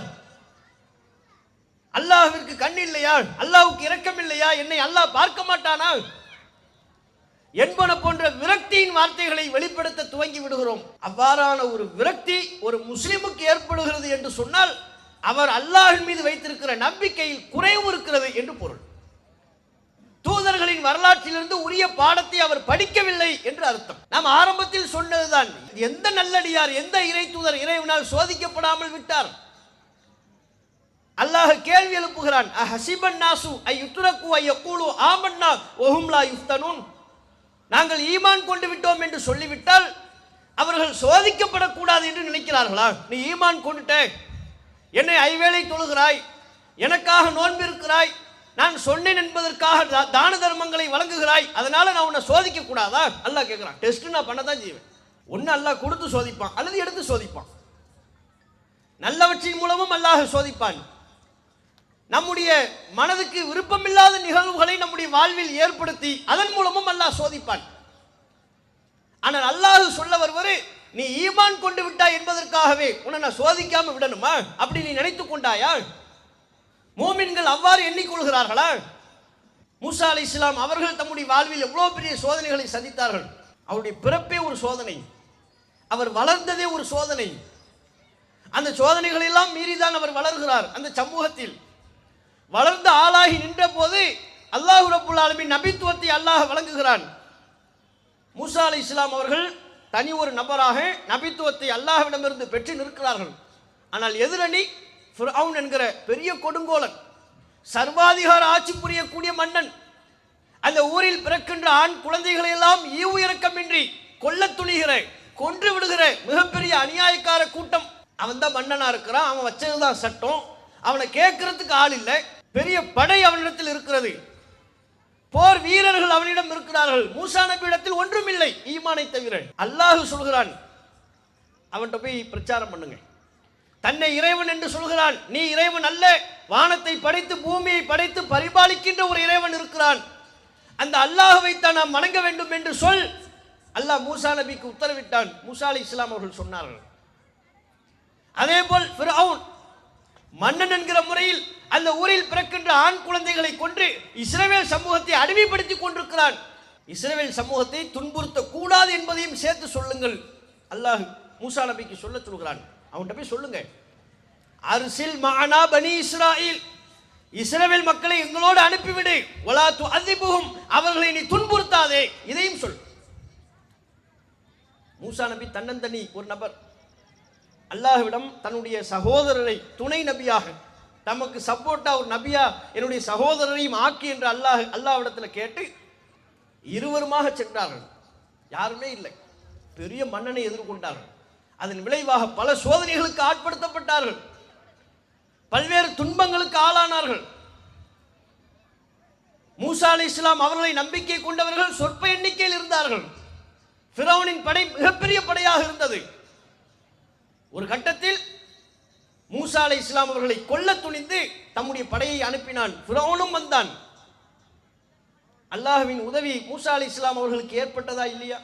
அல்லாஹ்விற்கு கண் இல்லையா, அல்லாஹ்வுக்கு இரக்கம் இல்லையா, என்னை அல்லாஹ் பார்க்க மாட்டானா என்பன போன்ற விரக்தியின் வார்த்தைகளை வெளிப்படுத்த துவங்கி விடுகிறோம். அவ்வாறான ஒரு விரக்தி ஒரு முஸ்லிமுக்கு ஏற்படுகிறது என்று சொன்னால் அவர் அல்லாஹ்வின் மீது வைத்திருக்கிற நம்பிக்கையில் குறைவு இருக்கிறது என்று பொருள். தூதர்களின் வரலாற்றிலிருந்து உரிய பாடத்தை அவர் படிக்கவில்லை என்று அர்த்தம். நாம் ஆரம்பத்தில் சொன்னதுதான், எந்த நல்லடியார், எந்த இறை தூதர் இறைவனால் சோதிக்கப்படாமல் விட்டார்? அல்லாஹ் கேள்வி எழுப்புகிறான், அஹஸிபன் நாசு அய்யுத்ரகு அய்யகூலு ஆமன்னா வஹும் லா யுஃப்தனூன். நாங்கள் ஈமான் கொண்டு விட்டோம் என்று சொல்லிவிட்டால் அவர்கள் சோதிக்கப்படக்கூடாது என்று நினைக்கிறார்களா? நீ ஈமான் கொண்டுட்ட, என்னை ஐவேளை தொழுகிறாய், எனக்காக நோன்பு இருக்கிறாய், நான் சொன்னேன் என்பதற்காக தான தர்மங்களை வழங்குகிறாய், அதனால நான் உன்னை சோதிக்க கூடாதா? அல்லாஹ் கேட்கிறான். டெஸ்ட் நான் பண்ணதான் செய்வேன். ஒன்னு அல்லாஹ் கொடுத்து சோதிப்பான் அல்லது எடுத்து சோதிப்பான். நல்லவற்றின் மூலமும் அல்லாஹ் சோதிப்பான். நம்முடைய மனதுக்கு விருப்பமில்லாத நிகழ்வுகளை நம்முடைய வாழ்வில் ஏற்படுத்தி அதன் மூலமும் அல்லாஹ் சோதிப்பான். ஆனால் அல்லாஹ் சொல்ல வருவது, நீ ஈமான் கொண்டு விட்டாய் என்பதற்காகவே உன்னை நான் சோதிக்காம விடணுமா? அப்படி நீ நினைத்துக் கொண்டாயா? மூமின்கள் அவ்வாறு எண்ணிக்கொள்கிறார்களா? மூசா அலைஹிஸ்ஸலாம் அவர்கள் தம்முடைய வாழ்வில் எவ்வளவு பெரிய சோதனைகளை சந்தித்தார்கள். அவருடைய பிறப்பே ஒரு சோதனை, அவர் வளர்ந்ததே ஒரு சோதனை. அந்த சோதனைகள் எல்லாம் மீறிதான் அவர் வளர்கிறார். அந்த சமூகத்தில் வளர்ந்த ஆளாகி நின்ற போது அல்லாஹ் ரப்புல் ஆலமீன் நபித்துவத்தை அல்லாஹ் வழங்குகிறான். மூசா அலைஹிஸ்ஸலாம் அவர்கள் தனி ஒரு நபராக நபித்துவத்தை அல்லாஹ்விடமிருந்து பெற்று நிற்கிறார்கள். ஆனால் எதிரணி ஃபிர்அவுன் என்கிற பெரிய கொடுங்கோலன், சர்வாதிகார ஆட்சி புரியக்கூடிய மன்னன். அந்த ஊரில் பிறக்கின்ற ஆண் குழந்தைகளை எல்லாம் ஈவு இரக்கமின்றி கொல்ல துணிகிற, கொன்று விடுகிற மிகப்பெரிய அநியாயக்கார கூட்டம். அவன் தான் மன்னனா இருக்கிறான், அவன் வச்சதுதான் சட்டம், அவனை கேட்கறதுக்கு ஆள் இல்லை. பெரிய படை அவனிடத்தில் இருக்கிறது, போர் வீரர்கள் அவனிடம் இருக்கிறார்கள். மூசா நபியிடத்தில் ஒன்றும் இல்லை ஈமானை தவிர. அல்லாஹ் சொல்கிறான், அவன்கிட்ட போய் பிரச்சாரம் பண்ணுங்க. தன்னை இறைவன் என்று சொல்கிறான். நீ இறைவன் அல்ல, வானத்தை படைத்து பூமியை படைத்து பரிபாலிக்கின்ற ஒரு இறைவன் இருக்கிறான். அந்த அல்லாஹ்வை தான் நாம் வணங்க வேண்டும் என்று சொல். அல்லாஹ் மூசா நபிக்கு உத்தரவிட்டான். மூசா அலைஹிஸ்ஸலாம் அவர்கள் சொன்னார்கள். அதே போல் ஃபிர்அவுன் மன்னன் என்கிற முறையில் அந்த ஊரில் பிறக்கின்ற ஆண் குழந்தைகளை கொன்று இஸ்ரவேல் சமூகத்தை அடிமைப்படுத்திக் கொண்டிருக்கிறான். இஸ்ரவேல் சமூகத்தை துன்புறுத்த கூடாது என்பதையும் சேர்த்து சொல்லுங்கள். அல்லாஹ் மூசா நபிக்கு சொல்ல சொல்கிறான். அவன்கிட்ட போய் சொல்லுங்க, அர்சில் மஅனா பனி இஸ்ராயில், இஸ்ரவேல் மக்களை எங்களோடு அனுப்பிவிடு, வலா துஅதிபுஹும், அவர்களை நீ துன்புறுத்தாதே, இதையும் சொல். மூசா நபி தன்னந்தனி ஒரு நபர். அல்லாஹ்விடம் தன்னுடைய சகோதரரை துணை நபியாக, தமக்கு சப்போர்ட்டா ஒரு நபியா என்னுடைய சகோதரரையும் ஆக்கி என்று அல்லாஹ்விடத்தில் கேட்டு இருவருமாக சென்றார்கள். யாருமே இல்லை. பெரிய மன்னனை எதிர்கொண்டார்கள். அதன் விளைவாக பல சோதனைகளுக்கு ஆட்படுத்தப்பட்டார்கள், பல்வேறு துன்பங்களுக்கு ஆளானார்கள். மூசா அலைஹிஸ்ஸலாம் அவர்களை நம்பிக்கை கொண்டவர்கள் சொற்ப எண்ணிக்கையில் இருந்தார்கள். ஃபிரௌனின் படை மிகப்பெரிய படையாக இருந்தது. ஒரு கட்டத்தில் மூசா அலைஹிஸ்ஸலாம் அவர்களை கொல்ல துணிந்து தம்முடைய படையை அனுப்பினான். ஃபிரௌனும் வந்தான். அல்லாஹ்வின் உதவி மூசா அலைஹிஸ்ஸலாம் அவர்களுக்கு ஏற்பட்டதா இல்லையா?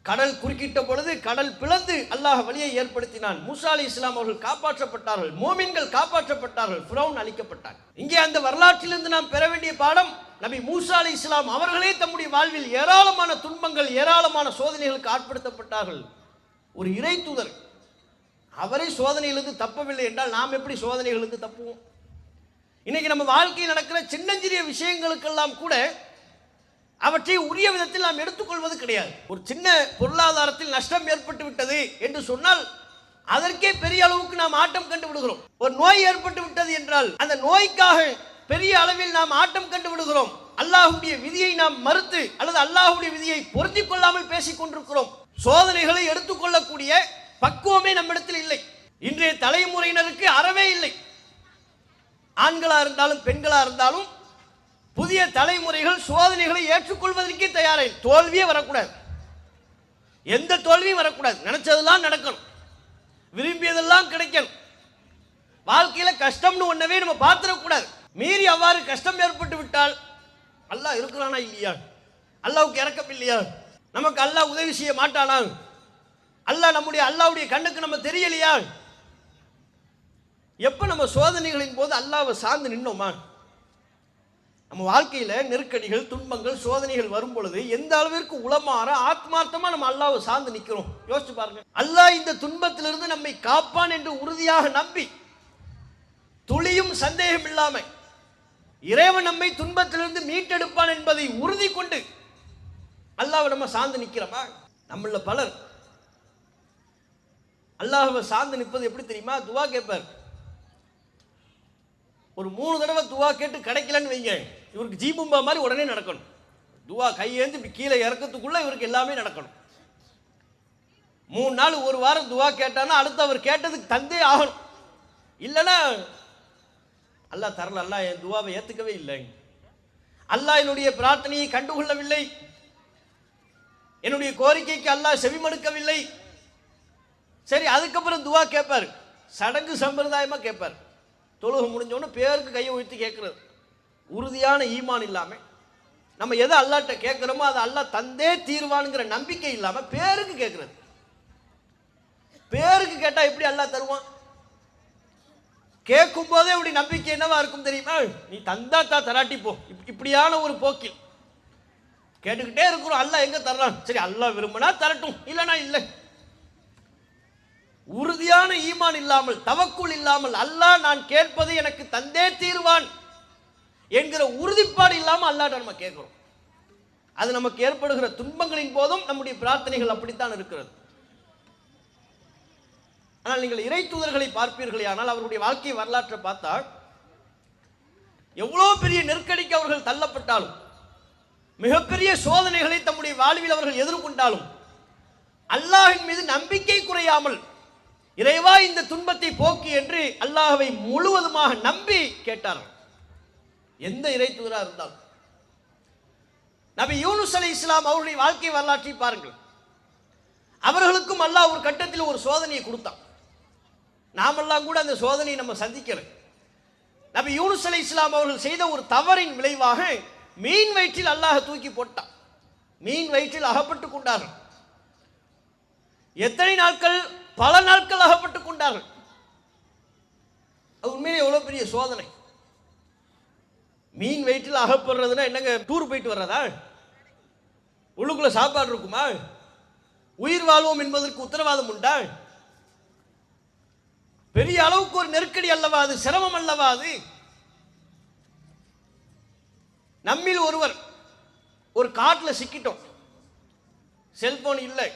கடல் குறுக்கிட்ட பொழுது கடல் பிளந்து அல்லாஹ் வழியை ஏற்படுத்தினான். மூசா அலைஹிஸ்ஸலாம் அவர்கள் காப்பாற்றப்பட்டார்கள், மோமின்கள் காப்பாற்றப்பட்டார்கள், ஃபிரௌன் அழிக்கப்பட்டான். இங்கே அந்த வரலாற்றிலிருந்து நாம் பெற வேண்டிய பாடம், நபி மூசா அலைஹிஸ்ஸலாம் அவர்களே தம்முடைய வாழ்வில் ஏராளமான துன்பங்கள், ஏராளமான சோதனைகளுக்கு ஆட்படுத்தப்பட்டார்கள். ஒரு இறை தூதர் அவரே சோதனையிலிருந்து தப்பவில்லை என்றால் நாம் எப்படி சோதனைகளிலிருந்து தப்புவோம்? இன்னைக்கு நம்ம வாழ்க்கையில் நடக்கிற சின்னஞ்சிறிய விஷயங்களுக்கெல்லாம் கூட அவற்றை உரிய விதத்தில் நாம் எடுத்துக்கொள்வது கிடையாது. ஒரு சின்ன பொருளாதாரத்தில் நஷ்டம் ஏற்பட்டு விட்டது என்று சொன்னால் அதற்கே பெரிய அளவுக்கு நாம் ஆட்டம் கண்டு விடுகிறோம். ஒரு நோய் ஏற்பட்டு விட்டது என்றால் அந்த நோய்க்காக பெரிய அளவில் நாம் ஆட்டம் கண்டு விடுகிறோம். அல்லாஹ்வுடைய விதியை நாம் மறுத்து அல்லது அல்லாஹ்வுடைய விதியை பொருந்திக் கொள்ளாமல் பேசிக் கொண்டிருக்கிறோம். சோதனைகளை எடுத்துக்கொள்ளக்கூடிய பக்குவமே நம்மிடத்தில் இல்லை. இன்றைய தலைமுறையினருக்கு அறவே இல்லை. ஆண்களா இருந்தாலும் பெண்களா இருந்தாலும் புதிய தலைமுறைகள் சோதனைகளை ஏற்றுக்கொள்வதற்கே தயாரா இல்லை. தோல்வியே வரக்கூடாது, எந்த தோல்வியும் வரக்கூடாது, நினைச்சதெல்லாம் நடக்கணும், விரும்பியதெல்லாம் கிடைக்கணும். வாழ்க்கையில கஷ்டம்னு ஒன்னவே நம்ம பார்த்துடக்கூடாது. மீறி அவ்வாறு கஷ்டம் ஏற்பட்டு விட்டால் அல்லாஹ் இருக்கிறானா இல்லையா, அல்லாஹ்வுக்கு இரக்கம் இல்லையா, நமக்கு அல்லாஹ் உதவி செய்ய மாட்டானா, அல்லாஹ்வுடைய கண்ணுக்கு நம்ம தெரியலையா? எப்ப நம்ம சோதனைகளின் போது அல்லாஹ்வை சார்ந்து நின்னோமா? நம்ம வாழ்க்கையில நெருக்கடிகள், துன்பங்கள், சோதனைகள் வரும் பொழுது எந்த அளவிற்கு உளமாற ஆத்மார்த்தமா நம்ம அல்லாஹ்வை சார்ந்து நிக்கிறோம் யோசிச்சு பாருங்க. அல்லாஹ் இந்த துன்பத்திலிருந்து நம்மை காப்பான் என்று உறுதியாக நம்பி துளியும் சந்தேகம் இல்லாம இறைவன் நம்மை துன்பத்திலிருந்து மீட்டெடுப்பான் என்பதை உறுதி கொண்டு அல்லாஹ்வை நம்ம சார்ந்து நிக்கிறோமா? நம்மள பலர் அல்லாஹ்வை சார்ந்து நிற்பது எப்படி தெரியுமா? துவா கேட்பார். ஒரு 3 தடவை துவா கேட்டு கிடைக்கலன்னு வைங்க, இவருக்கு ஜீபும்பா மாதிரி உடனே நடக்கணும். துவா கையேந்து இப்படி கீழே இறக்கத்துக்குள்ள இவருக்கு எல்லாமே நடக்கணும். 3 நாள் 1 வாரம் துவா கேட்டானா அடுத்து அவர் கேட்டதுக்கு தந்தே ஆகணும். இல்லைன்னா அல்லாஹ் தரல, அல்லாஹ் என் துவாவை ஏத்துக்கவே இல்லை, அல்லாஹ் என்னுடைய பிரார்த்தனையை கண்டுகொள்ளவில்லை, என்னுடைய கோரிக்கைக்கு அல்லாஹ் செவிமடுக்கவில்லை. சரி, அதுக்கப்புறம் துவா கேட்பார், சடங்கு சம்பிரதாயமா கேட்பார். தொழுகை முடிஞ்சோன்னு பேருக்கு கையை உயர்த்தி கேட்கறது. உறுதியான ஈமான் இல்லாம நம்ம எதை அல்லாஹ்ட்ட கேட்கிறோமோ அதை அல்லாஹ் தந்தே தீர்வானுங்கிற நம்பிக்கை இல்லாம பேருக்கு கேட்கறது. பேருக்கு கேட்டா எப்படி அல்லாஹ் தருவான்? கேட்கும் போதே இப்படி நம்பிக்கை என்னவா இருக்கும் தெரியுமா? நீ தந்தா தராட்டி போ, இப்படியான ஒரு போக்கில் கேட்டுக்கிட்டே இருக்கிறோம். அல்லாஹ் எங்க தர்றான்? சரி, அல்லாஹ் விரும்பினா தரட்டும், இல்லைனா இல்லை. உறுதியான ஈமான் இல்லாமல், தவக்குல் இல்லாமல், அல்லாஹ் நான் கேட்பது எனக்கு தந்தே தீர்வான் என்கிற உறுதிப்பாடு இல்லாமல் அல்லாஹ்ட்ட நம்ம கேட்கிறோம். அது நமக்கு ஏற்படுகிற துன்பங்களின் போதும் நம்முடைய பிரார்த்தனைகள் அப்படித்தான் இருக்கிறது. ஆனால் நீங்கள் இறை தூதர்களை பார்ப்பீர்களே, ஆனால் அவருடைய வாழ்க்கை வரலாற்றை பார்த்தால் எவ்வளவு பெரிய நெருக்கடிக்கு அவர்கள் தள்ளப்பட்டாலும், மிகப்பெரிய சோதனைகளை தம்முடைய வாழ்வில் அவர்கள் எதிர்கொண்டாலும் அல்லாஹ்வின் மீது நம்பிக்கை குறையாமல் இறைவா இந்த துன்பத்தை போக்கி என்று அல்லாஹ்வை முழுவதுமாக நம்பி கேட்டார்கள். எந்த இறை தூதரா இருந்தாலும். நபி யூனுஸ் அலைஹிஸ்ஸலாம் அவருடைய வாழ்க்கை வரலாற்றை பாருங்கள். அவர்களுக்கும் அல்லாஹ் ஒரு கட்டத்தில் ஒரு சோதனையை கொடுத்தான். நாமெல்லாம் கூட அந்த சோதனையை நம்ம சந்திக்கிறோம். நபி யூனுஸ் அலைஹிஸ்ஸலாம் அவர்கள் செய்த ஒரு தவறின் விளைவாக மீன் வயிற்றில் அல்லாஹ் தூக்கி போட்டான். மீன் வயிற்றில் அகப்பட்டுக் கொண்டார்கள். எத்தனை நாட்கள்? பல நாட்கள் அகப்பட்டுக் கொண்டார்கள். அது உண்மையிலே எவ்வளவு பெரிய சோதனை. மீன் வயிற்றில் அகப்படுறதுன்னா என்னங்க, டூர் போயிட்டு வர்றதா? உள்ளுக்குள்ள சாப்பாடு இருக்குமா? உயிர் வாழ்வோம் என்பதற்கு உத்தரவாதம் உண்டா? பெரிய அளவுக்கு ஒரு நெருக்கடி அல்லவா அது, சிரமம் அல்லவா அது? நம்மில் ஒருவர் ஒரு காட்டில் சிக்கிட்டோம், செல்போன் இல்லை,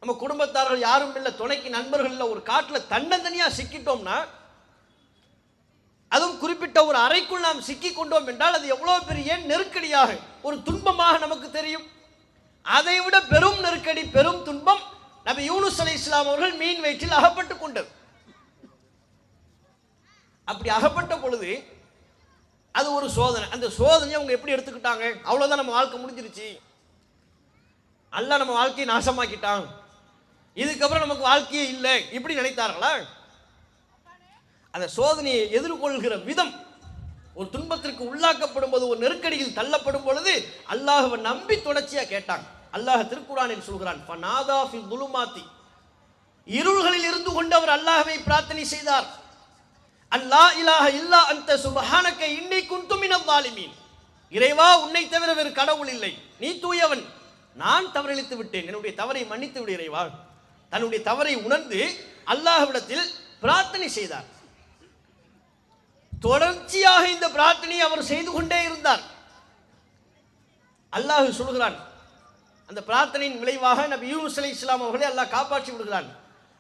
நம்ம குடும்பத்தார்கள் யாரும் இல்லை, துணைக்கு நண்பர்கள் இல்லை, ஒரு காட்டில் தன்னந்தனியா சிக்கிட்டோம்னா, அதுவும் குறிப்பிட்ட ஒரு அறைக்குள் நாம் சிக்கி கொண்டோம் என்றால் அது எவ்வளவு பெரிய நெருக்கடியாக, ஒரு துன்பமாக நமக்கு தெரியும். அதை விட பெரும் நெருக்கடி, பெரும் துன்பம் நபி யூனுஸ் அலைஹிஸ்ஸலாம் அவர்கள் மீன் வயிற்றில் அகப்பட்டுக் கொண்டது. அப்படி அகப்பட்ட பொழுது அது ஒரு சோதனை. அந்த சோதனையை அவங்க எப்படி எடுத்துக்கிட்டாங்க? அவ்வளவுதான், நம்ம வாழ்க்கை முடிஞ்சிருச்சு, அல்லாஹ் நம்ம வாழ்க்கையை நாசமாக்கிட்டான், இதுக்கப்புறம் நமக்கு வாழ்க்கையே இல்லை, இப்படி நினைத்தார்களா? அந்த சோதனையை எதிர்கொள்கிற விதம், ஒரு துன்பத்திற்கு உள்ளாக்கப்படும் போது, ஒரு நெருக்கடியில் தள்ளப்படும் பொழுது அல்லாஹ்வை நம்பி தொடர்ச்சியா கேட்டாங்க. அல்லாஹ் திருக்குர்ஆனில் சொல்கிறான், ஃபனாதா ஃபி துலுமாத்தி, இருள்களில் இருந்து கொண்டு அவர் அல்லாஹ்வை பிரார்த்தனை செய்தார். அல்லா இலாஹ இல்லா அன்த சுப்ஹானக இன்னி குன்து மினல் ஸாலிமீன், இறைவா உன்னை தவிர வேறு கடவுள் இல்லை, நீ தூயவன், நான் தவறளித்து விட்டேன், என்னுடைய தவறை மன்னித்து விடு இறைவா. தன்னுடைய தவறை உணர்ந்து அல்லாஹ்விடத்தில் பிரார்த்தனை செய்தார். தொடர்ச்சியாக இந்த பிரார்த்தனையை அவர் செய்து கொண்டே இருந்தார். அல்லாஹ் சொல்கிறான், அந்த பிரார்த்தனையின் விளைவாக நபி யூனுஸ் அலைஹிஸ்ஸலாம் அவர்களை அல்லாஹ் காப்பாற்றி விடுகிறான்.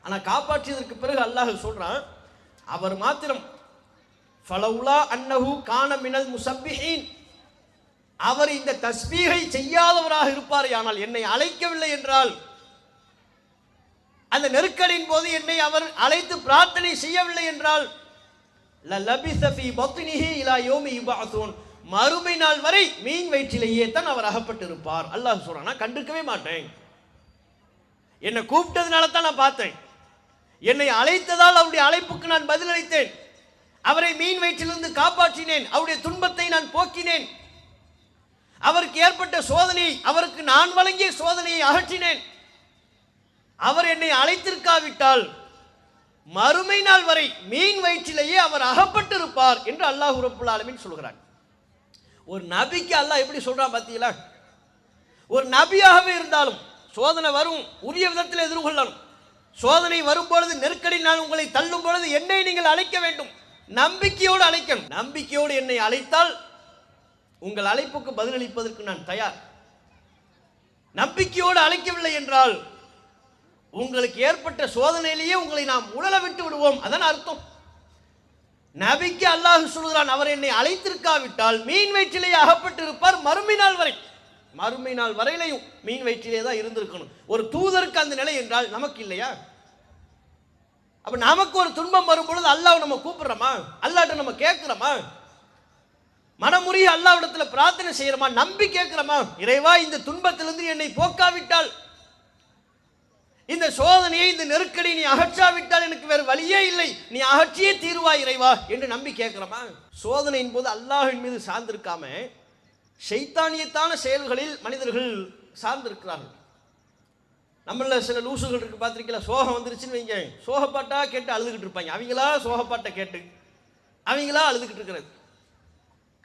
ஆனால் காப்பாற்றியதற்கு பிறகு அல்லாஹ் சொல்றான், அவர் மாத்திரம் ஃபலவுலா அன்னஹு கான மினல் முஸப்பிஹீன், அவர் இந்த தஸ்பீகை செய்யாதவராக இருப்பார், ஆனால் என்னை அழைக்கவில்லை என்றால், அந்த நெருக்கடியின் போது என்னை அவர் அழைத்து பிரார்த்தனை செய்யவில்லை என்றால், லலபிஸ ஃபீ பத்னிஹி இலா யௌமி யுபஅஸூன், மறுமை நாள் வரை மீன் வயிற்றிலேயே தான் அவர் அகப்பட்டிருப்பார். அல்லாஹ் சொல்றான், நான் கண்டுக்கவே மாட்டேன், என்னை கூப்பிட்டதுனால தான் நான் பார்த்தேன், என்னை அழைத்ததால் அவருடைய அழைப்புக்கு நான் பதிலளித்தேன், அவரை மீன் வயிற்றிலிருந்து காப்பாற்றினேன், அவருடைய துன்பத்தை நான் போக்கினேன், அவருக்கு ஏற்பட்ட சோதனையை, அவருக்கு நான் வழங்கிய சோதனையை அகற்றினேன். அவர் என்னை அழைத்திருக்காவிட்டால் மறுமை நாள் வரை மீன் வயிற்றிலேயே அவர் அகப்பட்டிருப்பார் என்று அல்லாஹ் ரப்புல் ஆலமீன் சொல்கிறார். ஒரு நபிக்கு அல்லாஹ் எப்படி சொல்றான் பார்த்தீங்களா? ஒரு நபியாகவே இருந்தாலும் சோதனை வரும், உரிய விதத்தில் எதிர்கொள்ளணும். சோதனை வரும் பொழுது, நெருக்கடி நான் உங்களை தள்ளும் பொழுது என்னை நீங்கள் அழைக்க வேண்டும், நம்பிக்கையோடு அழைக்கணும். நம்பிக்கையோடு என்னை அழைத்தால் உங்கள் அழைப்புக்கு பதிலளிப்பதற்கு நான் தயார். நம்பிக்கையோடு அழைக்கவில்லை என்றால் உங்களுக்கு ஏற்பட்ட சோதனையிலேயே உங்களை நாம் உழல விட்டு விடுவோம். அதான் அர்த்தம். நபிக்கு அல்லாஹ் சொல்கிறான், அவர் என்னை அழைத்திருக்காவிட்டால் மீன் வயிற்றிலேயே அகப்பட்டிருப்பார் மறுமை நாள் வரை. மறுமை நாள் வரையிலையும் மீன் வயிற்றிலே தான் இருந்திருக்கணும். ஒரு தூதருக்கு அந்த நிலை என்றால் நமக்கு இல்லையா? அப்ப நமக்கு ஒரு துன்பம் வரும் பொழுது அல்லாஹ் நம்ம கூப்பிடுறோமா? அல்லாஹ்ட்ட நம்ம கேட்கிறோமா? மனமுறிய அல்லாஹ்விடத்துல பிரார்த்தனை செய்யறோமா? நம்பி கேட்கிறோமா? இறைவா, இந்த துன்பத்திலிருந்து என்னை போக்காவிட்டால், இந்த சோதனையை, இந்த நெருக்கடி நீ அகற்றாவிட்டால் எனக்கு வேறு வழியே இல்லை, நீ அகற்றியே தீருவாய் இறைவா என்று நம்பி கேட்கிறோமா? சோதனையின் போது அல்லாஹ்வின் மீது சார்ந்திருக்காம ஷைத்தானியத்தான செயல்களில் மனிதர்கள் சார்ந்திருக்கிறார்கள். நம்மள சில லூசுகள் இருக்கு, பார்த்திருக்கீங்களா? சோகம் வந்துருச்சுன்னு வைங்க, சோகப்பாட்டா கேட்டு அழுதுகிட்டு இருப்பாங்க. அவங்களா சோகப்பாட்டை கேட்டு அவங்களா அழுதுகிட்டு இருக்கிறது.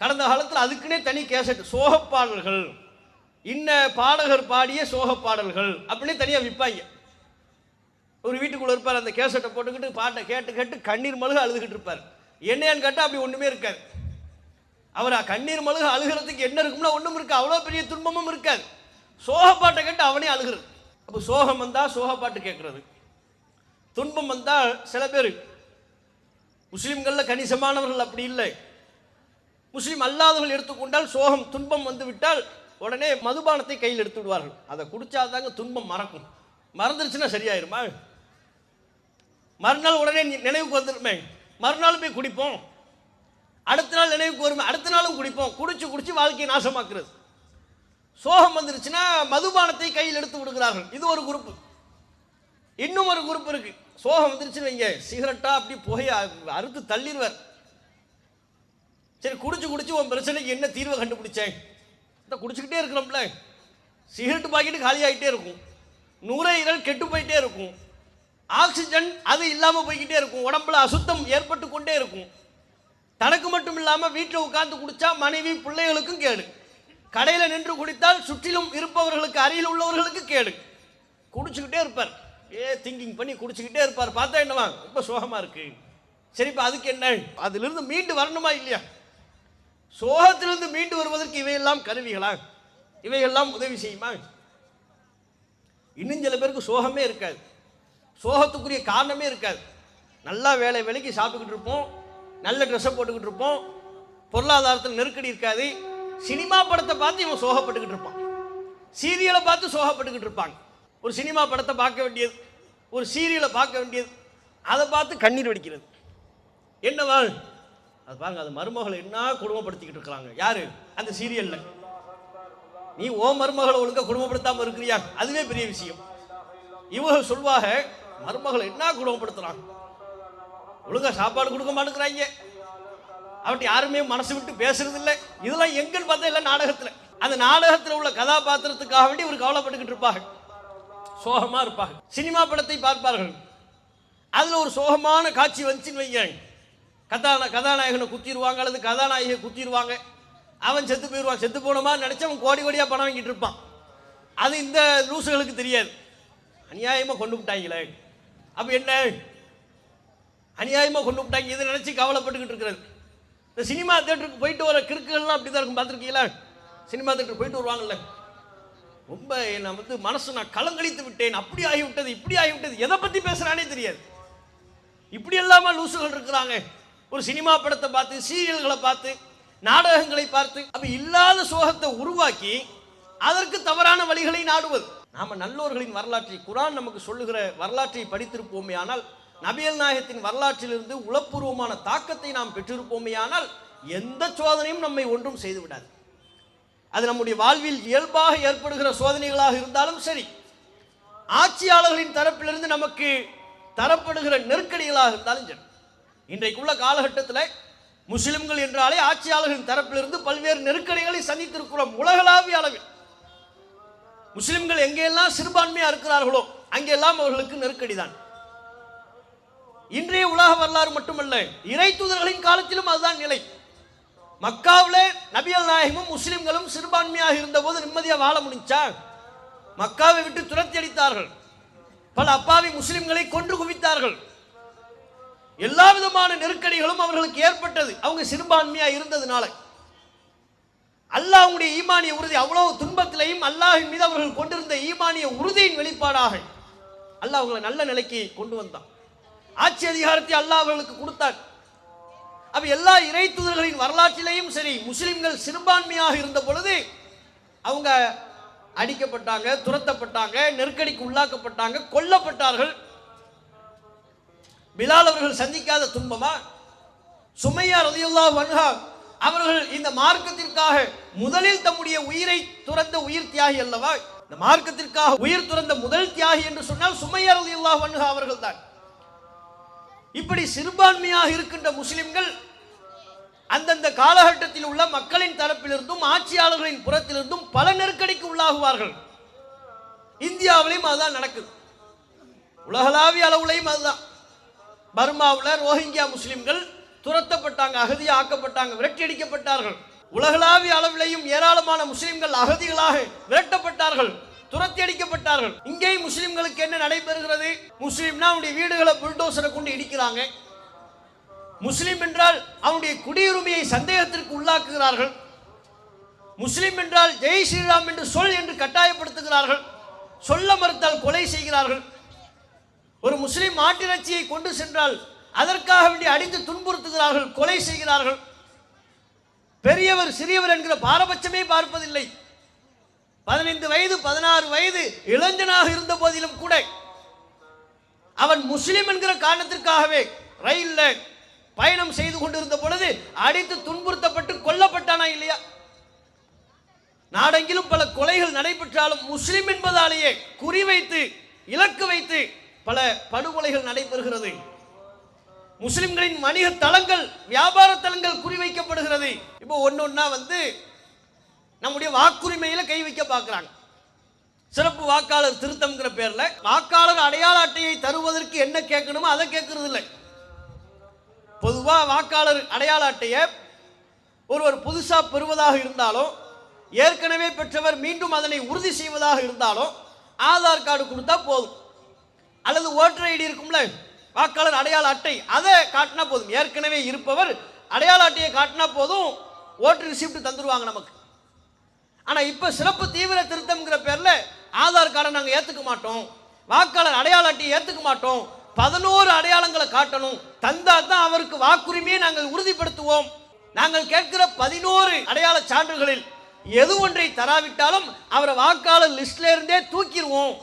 கடந்த காலத்தில் அதுக்குன்னே தனி கேசட், சோகப்பாடல்கள், இன்ன பாடகர் பாடிய சோகப்பாடல்கள் அப்படின்னு தனியாக விற்பாங்க. ஒரு வீட்டுக்குள்ள இருப்பார், அந்த கேசட்டை போட்டுக்கிட்டு பாட்டை கேட்டு கேட்டு கண்ணீர் மழுக அழுதுகிட்டு இருப்பார். என்னையான்னு கேட்டால் அப்படி ஒன்றுமே இருக்காது. அவர் கண்ணீர் மழுக அழுகிறதுக்கு என்ன இருக்கும்னா ஒன்றும் இருக்காது, அவ்வளோ பெரிய துன்பமும் இருக்காது. சோகப்பாட்டை கேட்டு அவனே அழுகிறது. அப்போ சோகம் வந்தால் சோகப்பாட்டு கேட்கறது, துன்பம் வந்தால் சில பேர் முஸ்லீம்களில் கணிசமானவர்கள் அப்படி இல்லை. முஸ்லீம் அல்லாதவர்கள் எடுத்துக்கொண்டால் சோகம் துன்பம் வந்து விட்டால் உடனே மதுபானத்தை கையில் எடுத்து விடுவார்கள். அதை குடிச்சாதாங்க துன்பம் மறக்கும். மறந்துருச்சுன்னா சரியாயிருமா? மறுநாள் உடனே நினைவுக்கு வந்துருமே, மறுநாள் போய் குடிப்போம், அடுத்த நாள் நினைவுக்கு வருமே, அடுத்த நாளும் குடிப்போம். குடிச்சு குடிச்சு வாழ்க்கையை நாசமாக்குறது. சோகம் வந்துருச்சுன்னா மதுபானத்தை கையில் எடுத்து விடுகிறார்கள். இது ஒரு குரூப். இன்னும் ஒரு குரூப் இருக்கு. சோகம் வந்துருச்சுன்னு வைங்க, சிகரெட்டா அப்படி புகைய அறுத்து தள்ளிடுவார். சரி, குடிச்சு குடிச்சு உன் பிரச்சனைக்கு என்ன தீர்வை கண்டுபிடிச்சேன்? குடிச்சுக்கிட்டே இருக்கிறோம்ல, சிகரெட் பாக்கெட்டு காலி ஆகிட்டே இருக்கும், நுரையீரல் கெட்டு போயிட்டே இருக்கும், ஆக்சிஜன் அது இல்லாமல் போய்கிட்டே இருக்கும், உடம்புல அசுத்தம் ஏற்பட்டு கொண்டே இருக்கும். தனக்கு மட்டும் இல்லாமல் வீட்டில் உட்கார்ந்து குடிச்சா மனைவி பிள்ளைகளுக்கும் கேடு, கடையில் நின்று குடித்தால் சுற்றிலும் இருப்பவர்களுக்கு அருகில் உள்ளவர்களுக்கு கேடு. குடிச்சுக்கிட்டே இருப்பார், திங்கிங் பண்ணி குடிச்சுக்கிட்டே இருப்பார். பார்த்தா என்னவா, ரொம்ப சோகமாக இருக்கு. சரிப்பா, அதுக்கு என்ன? அதிலிருந்து மீண்டு வரணுமா இல்லையா? சோகத்திலிருந்து மீண்டு வருவதற்கு இவையெல்லாம் கருவிகளா? இவையெல்லாம் உதவி செய்யுமா? இன்னும் சில பேருக்கு சோகமே இருக்காது, சோகத்துக்குரிய காரணமே இருக்காது. நல்லா வேலைக்கு சாப்பிட்டுக்கிட்டு இருப்போம், நல்ல ட்ரெஸ்ஸை போட்டுக்கிட்டு இருப்போம், பொருளாதாரத்தில் நெருக்கடி இருக்காது. சினிமா படத்தை பார்த்து இவன் சோகப்பட்டுக்கிட்டு இருப்பான், சீரியலை பார்த்து சோகப்பட்டுக்கிட்டு இருப்பாங்க. ஒரு சினிமா படத்தை பார்க்க வேண்டியது, ஒரு சீரியலை பார்க்க வேண்டியது, அதை பார்த்து கண்ணீர் வடிக்கிறது. என்னவா அது பாருங்க, அது மருமகளை என்ன குடும்பப்படுத்திக்கிட்டு இருக்கிறாங்க. யாரு? அந்த சீரியல்ல. நீ ஓ மருமகளை ஒழுங்கா குடும்பப்படுத்தாம இருக்கிறியா? அதுவே பெரிய விஷயம். இவங்க சொல்வாக, மருமகளை என்ன குடும்பப்படுத்துறாங்க, ஒழுங்கா சாப்பாடு கொடுக்க மாட்டேங்கிறாங்க, அவர்கிட்ட யாருமே மனசு விட்டு பேசுறது இல்லை. இதெல்லாம் எங்கன்னு பார்த்தா இல்லை, நாடகத்தில். அந்த நாடகத்தில் உள்ள கதாபாத்திரத்துக்காக வேண்டி இவர் கவலைப்பட்டுக்கிட்டு இருப்பாங்க, சோகமா இருப்பாங்க. சினிமா படத்தை பார்ப்பார்கள், அதுல ஒரு சோகமான காட்சி வந்துச்சுன்னு வைங்க, கதாநாயகனை குத்திடுவாங்க அல்லது கதாநாயகியை குத்திடுவாங்க. அவன் செத்து போயிடுவான். செத்து போனமா நினைச்சு அவன் கோடி கோடியா பணம் வாங்கிட்டு இருப்பான். அது இந்த லூசுகளுக்கு தெரியாது. அநியாயமா கொண்டு விட்டாங்களே, அப்ப என்ன அநியாயமா கொண்டு விட்டாங்க இதை நினைச்சு கவலைப்பட்டுக்கிட்டு இருக்கிறது. இந்த சினிமா தியேட்டருக்கு போயிட்டு வர கிறுக்குகள்லாம் அப்படிதான் இருக்கும், பார்த்துருக்கீங்களா? சினிமா தியேட்டருக்கு போயிட்டு வருவாங்கல்ல, ரொம்ப என்னை மனசு நான் கலங்கழித்து விட்டேன், அப்படி ஆகிவிட்டது இப்படி ஆகிவிட்டது, எதை பத்தி பேசுறானே தெரியாது. இப்படி எல்லாமா லூசுகள் இருக்கிறாங்க. ஒரு சினிமா படத்தை பார்த்து, சீரியல்களை பார்த்து, நாடகங்களை பார்த்து, அப்ப இல்லாத சோகத்தை உருவாக்கி அதற்கு தவறான வழிகளை நாடுவது. நாம நல்லோர்களின் வரலாற்றை, குர்ஆன் நமக்கு சொல்லுகிற வரலாற்றை படித்திருப்போமே ஆனால், நபிகள் நாயகத்தின் வரலாற்றிலிருந்து உளப்பூர்வமான தாக்கத்தை நாம் பெற்றிருப்போமே ஆனால், எந்த சோதனையும் நம்மை ஒன்றும் செய்து விடாது. அது நம்முடைய வாழ்வில் இயல்பாக ஏற்படுகிற சோதனைகளாக இருந்தாலும் சரி, ஆட்சியாளர்களின் தரப்பிலிருந்து நமக்கு தரப்படுகிற நெருக்கடிகளாக இருந்தாலும் சரி. இன்றைக்குள்ள காலகட்டத்தில் முஸ்லிம்கள் என்றாலே ஆட்சியாளர்களின் தரப்பிலிருந்து பல்வேறு நெருக்கடிகளை சந்தித்திருக்கிறோம். உலகளாவிய அளவில் முஸ்லிம்கள் எங்கெல்லாம் சிறுபான்மையா இருக்கிறார்களோ அங்கெல்லாம் அவர்களுக்கு நெருக்கடி தான். இன்றைய உலக வரலாறு மட்டுமல்ல, இறை தூதர்களின் காலத்திலும் அதுதான் நிலை. மக்காவிலே நபிகள் நாயகமும் முஸ்லிம்களும் சிறுபான்மையாக இருந்த போது நிம்மதியாக வாழ முடிஞ்சா? மக்காவை விட்டு துரத்தி அடித்தார்கள், பல அப்பாவி முஸ்லிம்களை கொன்று குவித்தார்கள். எல்லா விதமான நெருக்கடிகளும் அவர்களுக்கு ஏற்பட்டது, அவங்க சிறுபான்மையா இருந்ததுனால. அல்லாஹ் அவங்களுடைய ஈமானிய உறுதி, அவ்வளவு துன்பத்திலையும் அல்லாஹின் மீது அவர்கள் கொண்டிருந்த ஈமானிய உறுதியின் வெளிப்பாடாக அல்லாஹ் அவங்களை நல்ல நிலைக்கு கொண்டு வந்தான். ஆட்சி அதிகாரத்தை அல்லாஹ் அவர்களுக்கு கொடுத்தார். அப்ப எல்லா இறை தூதர்களின் வரலாற்றிலையும் சரி, முஸ்லிம்கள் சிறுபான்மையாக இருந்த பொழுது அவங்க அடிக்கப்பட்டாங்க, துரத்தப்பட்டாங்க, நெருக்கடிக்கு உள்ளாக்கப்பட்டாங்க, கொல்லப்பட்டார்கள். பிலால் அவர்கள் சந்திக்காத துன்பமா? சுமையா ரலியல்லாஹு அன்ஹா அவர்கள் இந்த மார்க்கத்திற்காக முதலில் தம்முடைய உயிரை துறந்த உயிர் தியாகி அல்லவா? இந்த மார்க்கத்திற்காக உயிர் துறந்த முதல் தியாகி என்று சொன்னால் சுமையா ரலியல்லாஹு அன்ஹா அவர்கள் தான். இப்படி சிறுபான்மையாக இருக்கின்ற முஸ்லிம்கள் அந்தந்த காலகட்டத்தில் உள்ள மக்களின் தரப்பிலிருந்தும் ஆட்சியாளர்களின் புறத்திலிருந்தும் பல நெருக்கடிக்கு உள்ளாகுவார்கள். இந்தியாவிலையும் அதுதான் நடக்குது, உலகளாவிய அளவுலையும் அதுதான். பர்மாவில் ரோஹிங்கியா முஸ்லிம்கள் துரத்தப்பட்டாங்க, அகதியா ஆக்கப்பட்டாங்க, விரட்டி அடிக்கப்பட்டார்கள். உலகளாவிய அளவிலையும் ஏராளமான முஸ்லிம்கள் அகதிகளாக விரட்டப்பட்டார்கள், துரத்தி அடிக்கப்பட்டார்கள். இங்கேயும் முஸ்லிம்களுக்கு என்ன நடைபெறுகிறது? முஸ்லிம்னா அவனுடைய வீடுகளை புல்டோசரை கொண்டு இடிக்கிறாங்க. முஸ்லிம் என்றால் அவனுடைய குடியுரிமையை சந்தேகத்திற்கு உள்ளாக்குகிறார்கள். முஸ்லிம் என்றால் ஜெய் ஸ்ரீராம் என்று சொல் என்று கட்டாயப்படுத்துகிறார்கள். சொல்ல மறுத்தால் கொலை செய்கிறார்கள். ஒரு முஸ்லிம் ஆட்டிறைச்சியை கொண்டு சென்றால் அதற்காக வேண்டி அடித்து துன்புறுத்துகிறார்கள், கொலை செய்கிறார்கள். பெரியவர் சிறியவர் என்கிற பாரபட்சமே பார்ப்பதில்லை. 15 வயது 16 வயது இளைஞனாக இருந்த போதிலும் கூட அவன் முஸ்லிம் என்கிற காரணத்திற்காகவே ரயில்ல பயணம் செய்து கொண்டிருந்த பொழுது அடித்து துன்புறுத்தப்பட்டு கொல்லப்பட்டானா இல்லையா? நாடெங்கிலும் பல கொலைகள் நடைபெற்றாலும் முஸ்லிம் என்பதாலேயே குறிவைத்து இலக்கு வைத்து பல படுகொலைகள் நடைபெறுகிறது. முஸ்லிம்களின் வணிக தளங்கள், வியாபார தளங்கள் குறிவைக்கப்படுகிறது. இப்போ ஒன்னொன்னா நம்முடைய வாக்குரிமையில கை வைக்க பார்க்கிறாங்க. சிறப்பு வாக்காளர் திருத்தம்ங்கிற பேர்ல வாக்காளர் அடையாள அட்டையை தருவதற்கு என்ன கேட்கணுமோ அதை கேட்கறது இல்லை. பொதுவா வாக்காளர் அடையாள அட்டையை ஒருவர் புதுசா பெறுவதாக இருந்தாலும், ஏற்கனவே பெற்றவர் மீண்டும் அதனை உறுதி செய்வதாக இருந்தாலும் ஆதார் கார்டு கொடுத்தா போதும், அல்லது ஓட்டர் ஐடி இருக்கும்ல, வாக்காளர் அடையாள அட்டை, அதை காட்டினா போதும். ஏற்கனவே இருப்பவர் அடையாள அட்டையை காட்டினா போதும், ஓட்டர் ரிசிப்ட் தந்துருவாங்க நமக்கு. ஆனா இப்ப சிறப்பு தீவிர திருத்தம்ங்கிற பேர்ல ஆதார் கார்டை நாங்க ஏத்துக்க மாட்டோம், வாக்காளர் அடையாள அட்டையை ஏத்துக்க மாட்டோம், 11 அடையாளங்களை காட்டணும், தந்தா தான் அவருக்கு வாக்குரிமையை நாங்கள் உறுதிப்படுத்துவோம். நாங்கள் கேட்கிற 11 அடையாள சான்றுகளில் எது ஒன்றை தராவிட்டாலும் அவரை வாக்காளர் லிஸ்ட்ல இருந்தே தூக்கிடுவோம்.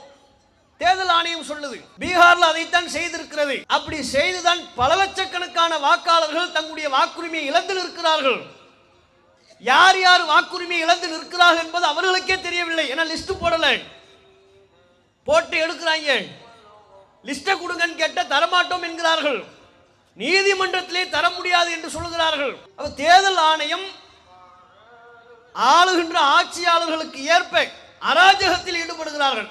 தேர்தல் ஆணையம் சொல்லுது. பீகார்ல அதைத்தான் செய்திருக்கிறது. அப்படி செய்துதான் பல லட்சக்கணக்கான வாக்காளர்கள் தங்களுடைய வாக்குரிமையை இழந்து நிற்கிறார்கள். யார் யார் வாக்குரிமை இழந்து நிற்கிறார்கள் என்பது அவர்களுக்கே தெரியவில்லை. ஏன்னா லிஸ்ட் போடல, போட்டு எடுக்கிறாங்க. லிஸ்ட கொடுங்கன்னு கேட்ட தரமாட்டோம் என்கிறார்கள், நீதிமன்றத்திலே தர முடியாது என்று சொல்லுகிறார்கள். அப்ப தேர்தல் ஆணையம் ஆளுகின்ற ஆட்சியாளர்களுக்கு ஏற்ப அராஜகத்தில் ஈடுபடுகிறார்கள்.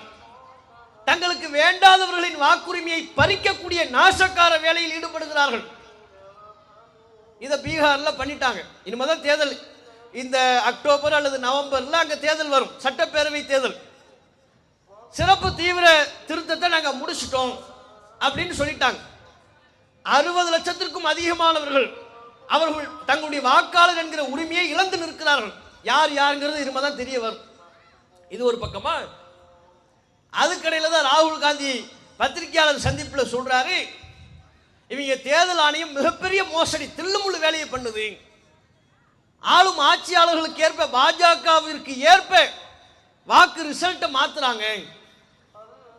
தங்களுக்கு வேண்டாதவர்களின் வாக்குரிமையை பறிக்கக்கூடிய நாசக்கார வேலையில் ஈடுபடுகிறார்கள். இதை பீகார்ல பண்ணிட்டாங்க. இனிமேதான் தேர்தல் இந்த அக்டோபர் அல்லது நவம்பர்ல அங்க தேர்தல் வரும், சட்டப்பேரவை தேர்தல். சிறப்பு தீவிர திருத்தத்தை நாங்க முடிச்சிட்டோம் அப்படின்னு சொல்லிட்டாங்க. 60 லட்சத்திற்கும் அதிகமானவர்கள் அவர்கள் தங்களுடைய வாக்காளர் என்கிற உரிமையை இழந்து நிற்கிறார்கள். யார் யாருங்கிறது இனிமேதான் தெரிய வரும். இது ஒரு பக்கமா. அதுக்கடையில தான் ராகுல் காந்தி பத்திரிகையாளர் சந்திப்பில் சொல்றாரு, இவங்க தேர்தல் ஆணையம் மிகப்பெரிய மோசடி, தில்லுமுள்ளு வேலையை பண்ணுது. ஆளும் ஆட்சியாளர்களுக்கு ஏற்ப, பாஜகவிற்கு ஏற்ப வாக்கு ரிசல்ட்டை மாத்துறாங்க.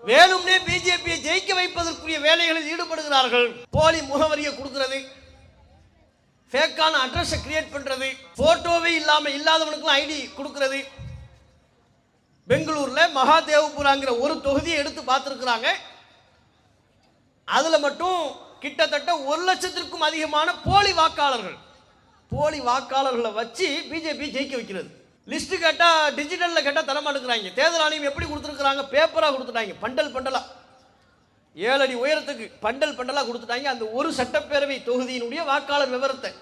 வேணும்னே பிஜேபியை ஜெயிக்க வைப்பதற்குரிய வேலைகளில் ஈடுபடுகிறார்கள். போலி முகவரியை கொடுக்கிறது, ஃபேக்கான அட்ரஸை கிரியேட் பண்றது, போட்டோவே இல்லாதவனுக்கு ஐடி கொடுக்கிறது. பெங்களூர்ல மகாதேவபுராங்கிற ஒரு தொகுதியை எடுத்து பார்த்திருக்கிறாங்க. அதுல மட்டும் கிட்டத்தட்ட 1 லட்சத்திற்கும் அதிகமான போலி வாக்காளர்களை வச்சு பிஜேபி ஜெயிக்க வைக்கிறது. லிஸ்ட் கேட்டா டிஜிட்டல்ல கேட்டா தரமாட்டுக்கிறாங்க. தேர்தல் ஆணையம் எப்படி கொடுத்துருக்காங்க? பேப்பரா கொடுத்துட்டாங்க, பண்டலா 7 அடி உயரத்துக்கு பண்டலா கொடுத்துட்டாங்க. அந்த ஒரு சட்டப்பேரவை தொகுதியினுடைய வாக்காளர் விவரத்தை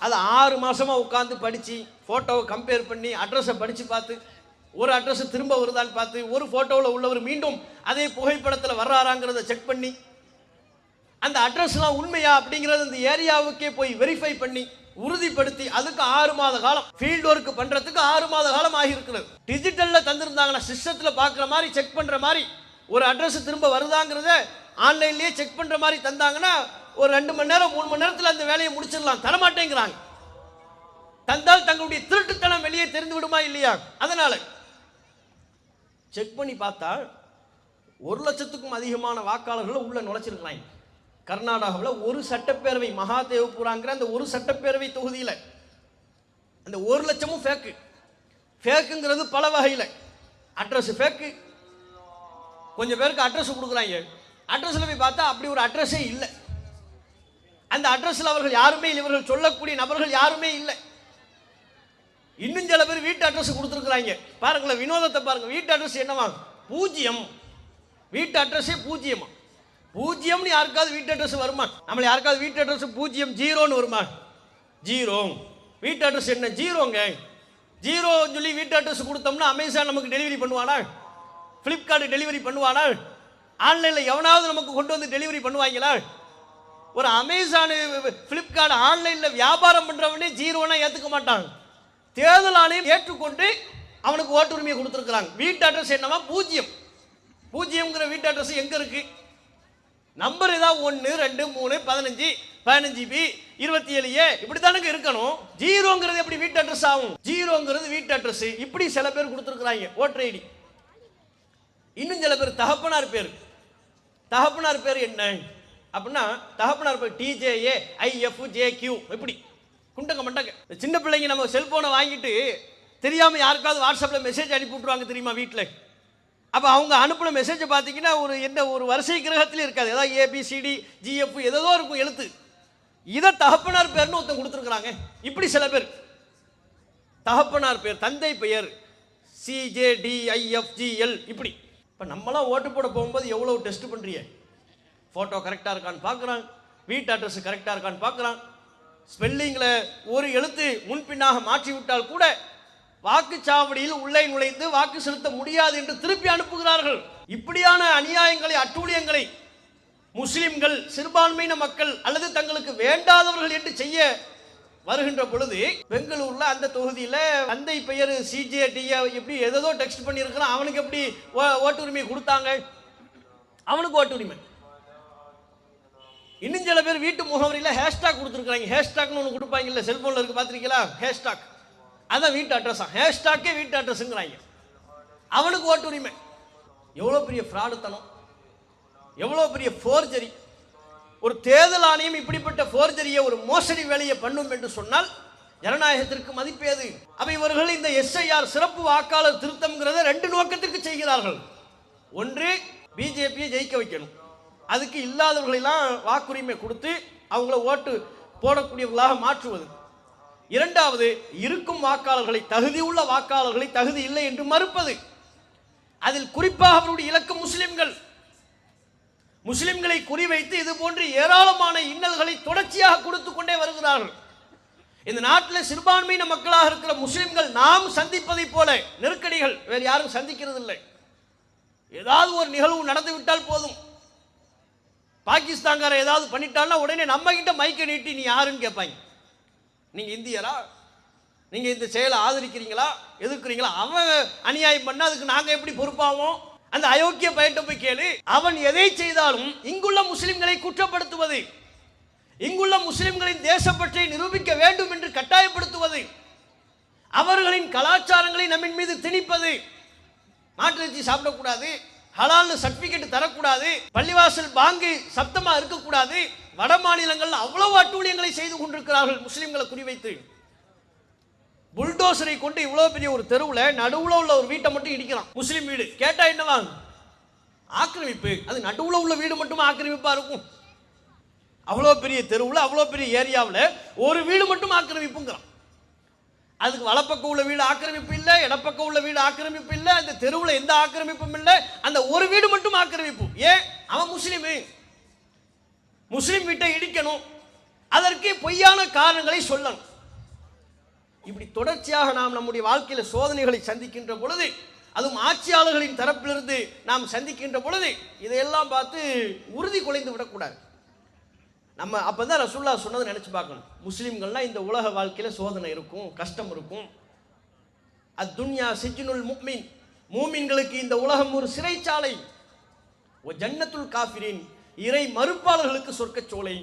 அதை 6 மாசமா உட்கார்ந்து படிச்சு, போட்டோவை கம்பேர் பண்ணி, அட்ரஸை படிச்சு பார்த்து, ஒரு அட்ரஸ் திரும்ப வருதான்னு பார்த்து, ஒரு போட்டோவில் உள்ளவர் மீண்டும் அதே புகைப்படத்தில் வர்றாராங்கிறத செக் பண்ணி, அந்த அட்ரஸ்லாம் உண்மையா அப்படிங்கிறது அந்த ஏரியாவுக்கே போய் வெரிஃபை பண்ணி உறுதிப்படுத்தி, அதுக்கு 6 மாத காலம் ஃபீல்டு ஒர்க் பண்றதுக்கு 6 மாத காலம் ஆகியிருக்கிறது. டிஜிட்டல்ல தந்திருந்தாங்கன்னா, சிஸ்டத்துல பார்க்குற மாதிரி செக் பண்ற மாதிரி, ஒரு அட்ரஸ் திரும்ப வருதாங்கிறத ஆன்லைன்லயே செக் பண்ற மாதிரி தந்தாங்கன்னா ஒரு 2 மணி நேரம் 3 மணி நேரத்தில் அந்த வேலையை முடிச்சிடலாம். தரமாட்டேங்கிறாங்க. தந்தால் தங்களுடைய திருட்டுத்தனம் வெளியே தெரிந்து விடுமா இல்லையா? அதனால செக் பண்ணி பார்த்தா 1 லட்சத்துக்கும் அதிகமான வாக்காளர்களை உள்ள நுழைச்சிருக்கிறாங்க. கர்நாடகாவில் ஒரு சட்டப்பேரவை, மகாதேவபுராங்கிற அந்த ஒரு சட்டப்பேரவை தொகுதியில் அந்த 1 லட்சமும் ஃபேக்கு. ஃபேக்குங்கிறது பல வகையில். அட்ரஸ் ஃபேக்கு, கொஞ்சம் பேருக்கு அட்ரஸ் கொடுக்குறாங்க. அட்ரஸில் போய் பார்த்தா அப்படி ஒரு அட்ரஸே இல்லை. அந்த அட்ரஸில் அவர்கள் யாருமே இல்லை, இவர்கள் சொல்லக்கூடிய நபர்கள் யாருமே இல்லை. இன்னும் சில பேர் வீட்டு அட்ரஸ் கொடுத்துருக்குறாங்க. பாருங்களேன், வினோதத்தை பாருங்க. வீட்டு அட்ரஸ் என்னவா? 0. வீட்டு அட்ரஸே 0. 0ன்னு யாருக்காவது வீட்டு அட்ரஸ் வருமா? நம்மள யாருக்காவது வீட்டு அட்ரஸ் 0 0ன்னு வருமா? 0 வீட்டு அட்ரஸ் என்ன? 0ங்க. 0 சொல்லி வீட்டு அட்ரஸ் கொடுத்தோம்னா அமேசான் நமக்கு டெலிவரி பண்ணுவானா? பிளிப்கார்ட் டெலிவரி பண்ணுவானா? ஆன்லைனில் எவனாவது நமக்கு கொண்டு வந்து டெலிவரி பண்ணுவாங்களா? ஒரு அமேசான், பிளிப்கார்ட் ஆன்லைனில் வியாபாரம் பண்ணுறவனே 0னா ஏற்றுக்க மாட்டான். தேர்தல் ஆணையம் ஏற்றுக்கொண்டு அவனுக்கு ஓட்டுரிமையை கொடுத்துருக்குறாங்க. வீட்டு அட்ரஸ் என்னவா? 0. 0ங்கிற வீட்டு அட்ரஸ் எங்க இருக்கு? நம்பர் ஏதாவது 1 2 3 15 15B 27A இப்படி தானுங்க இருக்கணும். 0ங்கிறது எப்படி வீட்டு அட்ரஸ் ஆகும்? 0ங்கிறது வீட்டு அட்ரஸ். இப்படி சில பேர் கொடுத்துருக்குறாங்க ஓட்டர் ஐடி. இன்னும் சில பேர் தகப்பனார் பேர் என்ன அப்படின்னா, தகப்பனார் பேர் TJAIFJQ இப்படி குண்டங்க மண்டங்க. சின்ன பிள்ளைங்க நம்ம செல்போனை வாங்கிட்டு தெரியாம யாருக்காவது வாட்ஸ்அப்ல மெசேஜ் அனுப்பி விட்டுருவாங்க தெரியுமா வீட்டில். அப்போ அவங்க அனுப்பின மெசேஜை பார்த்தீங்கன்னா ஒரு வரிசை கிரகத்திலே இருக்காது. ஏதாவது ABCDGF ஏதோ இருக்கும் எழுத்து. இதை தகப்பனார் பேர்னு ஒருத்தன் கொடுத்துருக்குறாங்க. இப்படி சில பேர் தகப்பனார் பேர், தந்தை பெயர் CJDIFGL இப்படி. இப்போ நம்மளாம் ஓட்டு போட போகும்போது எவ்வளோ டெஸ்ட் பண்ணுறீங்க? ஃபோட்டோ கரெக்டாக இருக்கான்னு பார்க்குறான், வீட்டு அட்ரஸ் கரெக்டாக இருக்கான்னு பார்க்குறான், ஸ்பெல்லிங்கில் ஒரு எழுத்து முன்பின்னாக மாற்றி விட்டால் கூட வாக்குச்சாவடியில் உள்ளே நுழைந்து வாக்கு செலுத்த முடியாது என்று திருப்பி அனுப்புகிறார்கள். இப்படியான அநியாயங்களை, அட்டூழியங்களை முஸ்லிம்கள், சிறுபான்மையின மக்கள் அல்லது தங்களுக்கு வேண்டாதவர்கள் என்று செய்ய வருகின்ற பொழுது, பெங்களூர்ல அந்த தொகுதியில் தந்தை பெயர் CJD எப்படி ஏதோ டெக்ஸ்ட் பண்ணியிருக்கிறான், அவனுக்கு எப்படி ஓட்டுரிமை கொடுத்தாங்க? அவனுக்கு ஓட்டுரிமை. இன்னும் சில பேர் வீட்டு முகவரியில் ஹேஷ்டாக் கொடுத்துருக்காங்க. ஹேஷ்டாக்னு ஒன்று கொடுப்பாங்கல்ல, செல்போனில் இருக்கு, பார்த்துருக்கீங்களா? ஹேஷ்டாக் அதான் வீட்டு அட்ரஸா? ஹேஷ்டாக்கே வீட்டு அட்ரஸுங்கிறாங்க. அவனுக்கு ஓட்டுரிமை. எவ்வளோ பெரிய ஃப்ராடுத்தனம், எவ்வளோ பெரிய ஃபோர்ஜரி. ஒரு தேர்தல் ஆணையம் இப்படிப்பட்ட ஃபோர்ஜரியை, ஒரு மோசடி வேலையை பண்ணும் என்று சொன்னால் ஜனநாயகத்திற்கு மதிப்பேது. அப்ப இவர்கள் இந்த SIR சிறப்பு வாக்காளர் திருத்தம்ங்கிறத 2 நோக்கத்திற்கு செய்கிறார்கள். ஒன்று, பிஜேபியை ஜெயிக்க வைக்கணும். அதுக்கு இல்லாதவர்களெல்லாம் வாக்குரிமை கொடுத்து அவங்கள ஓட்டு போடக்கூடியவர்களாக மாற்றுவது. இரண்டாவது, இருக்கும் வாக்காளர்களை, தகுதியுள்ள வாக்காளர்களை தகுதி இல்லை என்று மறுப்பது. அதில் குறிப்பாக அவருடைய இலக்கு முஸ்லிம்களை குறிவைத்து இது போன்று ஏராளமான இன்னல்களை தொடர்ச்சியாக கொடுத்து கொண்டே வருகிறார்கள். இந்த நாட்டில் சிறுபான்மையின மக்களாக இருக்கிற முஸ்லிம்கள் நாம் சந்திப்பதை போல நெருக்கடிகள் வேறு யாரும் சந்திக்கிறது இல்லை. ஏதாவது ஒரு நிகழ்வு நடந்து விட்டால் போதும், பாகிஸ்தான்கார ஏதாவது பண்ணிட்டான்னா உடனே நம்ம கிட்ட மைக்கை நீட்டி நீ யாருன்னு கேட்பாங்க. நீங்க இந்தியரா, நீங்க இந்த செயலை ஆதரிக்கிறீங்களா, எதிர்க்கிறீங்களா? அவன் அநியாயம் பண்ண அதுக்கு நாங்க எப்படி பொறுப்பாவோம்? அந்த அயோக்கிய பையன்ட்ட போய் கேளு. அவன் எதை செய்தாலும் இங்குள்ள முஸ்லிம்களை குற்றப்படுத்துவது, இங்குள்ள முஸ்லிம்களின் தேசப்பற்றை நிரூபிக்க வேண்டும் என்று கட்டாயப்படுத்துவது, அவர்களின் கலாச்சாரங்களை நம்மின் மீது திணிப்பது, மாட்டிறைச்சி சாப்பிடக்கூடாது, ஹலால் சர்டிபிகேட் தரக்கூடாது, பள்ளிவாசல் பாங்கி சப்தமா இருக்கக்கூடாது. வட மாநிலங்கள் அவ்வளவு அட்டூழியங்களை செய்து கொண்டிருக்கிறார்கள் முஸ்லிம்களை குறிவைத்து. புல்டோசரை கொண்டு இவ்வளவு பெரிய ஒரு தெருவில் நடுவுல உள்ள ஒரு வீட்டை மட்டும் இடிக்கிறான், முஸ்லிம் வீடு. கேட்டா என்னவா? ஆக்கிரமிப்பு. அது நடுவுல உள்ள வீடு மட்டும் ஆக்கிரமிப்பா இருக்கும்? அவ்வளோ பெரிய தெருவில் அவ்வளோ பெரிய ஏரியாவில் ஒரு வீடு மட்டும் ஆக்கிரமிப்புங்கிறான். அதுக்கு வலப்பக்கம் உள்ள வீடு ஆக்கிரமிப்பு இல்லை, இடப்பக்கம் உள்ள வீடு ஆக்கிரமிப்பு இல்லை, அந்த தெருவில் எந்த ஆக்கிரமிப்பும் இல்லை, அந்த ஒரு வீடு மட்டும் ஆக்கிரமிப்பு. ஏன்? அவன் முஸ்லீமு, முஸ்லீம் வீட்டை இடிக்கணும், அதற்கு பொய்யான காரணங்களை சொல்லணும். இப்படி தொடர்ச்சியாக நாம் நம்முடைய வாழ்க்கையில் சோதனைகளை சந்திக்கின்ற பொழுது, அதுவும் ஆட்சியாளர்களின் தரப்பிலிருந்து நாம் சந்திக்கின்ற பொழுது இதையெல்லாம் பார்த்து உறுதி குலைந்து விடக்கூடாது. நம்ம அப்பதான் ரசூலுல்லாஹ் சொன்னதை நினைச்சு பார்க்கணும். முஸ்லிம்கள்னா இந்த உலக வாழ்க்கையில சோதனை இருக்கும், கஷ்டம் இருக்கும். அத்துன்யா சிஜ்னுல் முஃமின், மூமின்களுக்கு இந்த உலகம் ஒரு சிறைச்சாலை. ஒ ஜன்னத்துல் காஃபிரின், இறை மறுப்பாளர்களுக்கு சொர்க்கச்சோலை.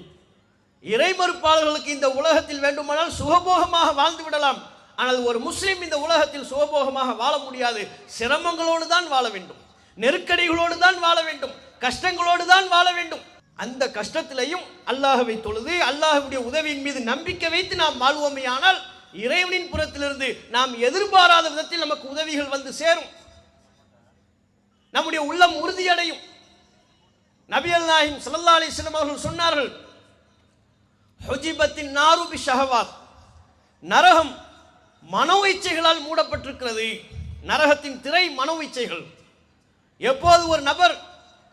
இறை மறுப்பாளர்களுக்கு இந்த உலகத்தில் வேண்டுமானால் சுகபோகமாக வாழ்ந்து விடலாம், ஆனால் ஒரு முஸ்லிம் இந்த உலகத்தில் சுகபோகமாக வாழ முடியாது. சிரமங்களோடு தான் வாழ வேண்டும், நெருக்கடிகளோடு தான் வாழ வேண்டும், கஷ்டங்களோடு தான் வாழ வேண்டும். அந்த கஷ்டத்திலையும் அல்லாஹ்வை தொழுது அல்லாஹ்வுடைய உதவியின் மீது நம்பிக்கை வைத்து நாம் வாழ்வோமேயானால் இறைவனின் புறத்திலிருந்து நாம் எதிர்பாராத விதத்தில் நமக்கு உதவிகள் வந்து சேரும், நம்முடைய உள்ளம் உறுதியடையும். நபிகள் நாயகம் ஸல்லல்லாஹு அலைஹி வஸல்லம் அவர்கள் சொன்னார்கள், ஹுஜிபத்தின் நாரு பி ஷஹவாத், நரகம் மனோ இச்சைகளால் மூடப்பட்டிருக்கிறது. நரகத்தின் திரை மனோ இச்சைகள். எப்போது ஒரு நபர்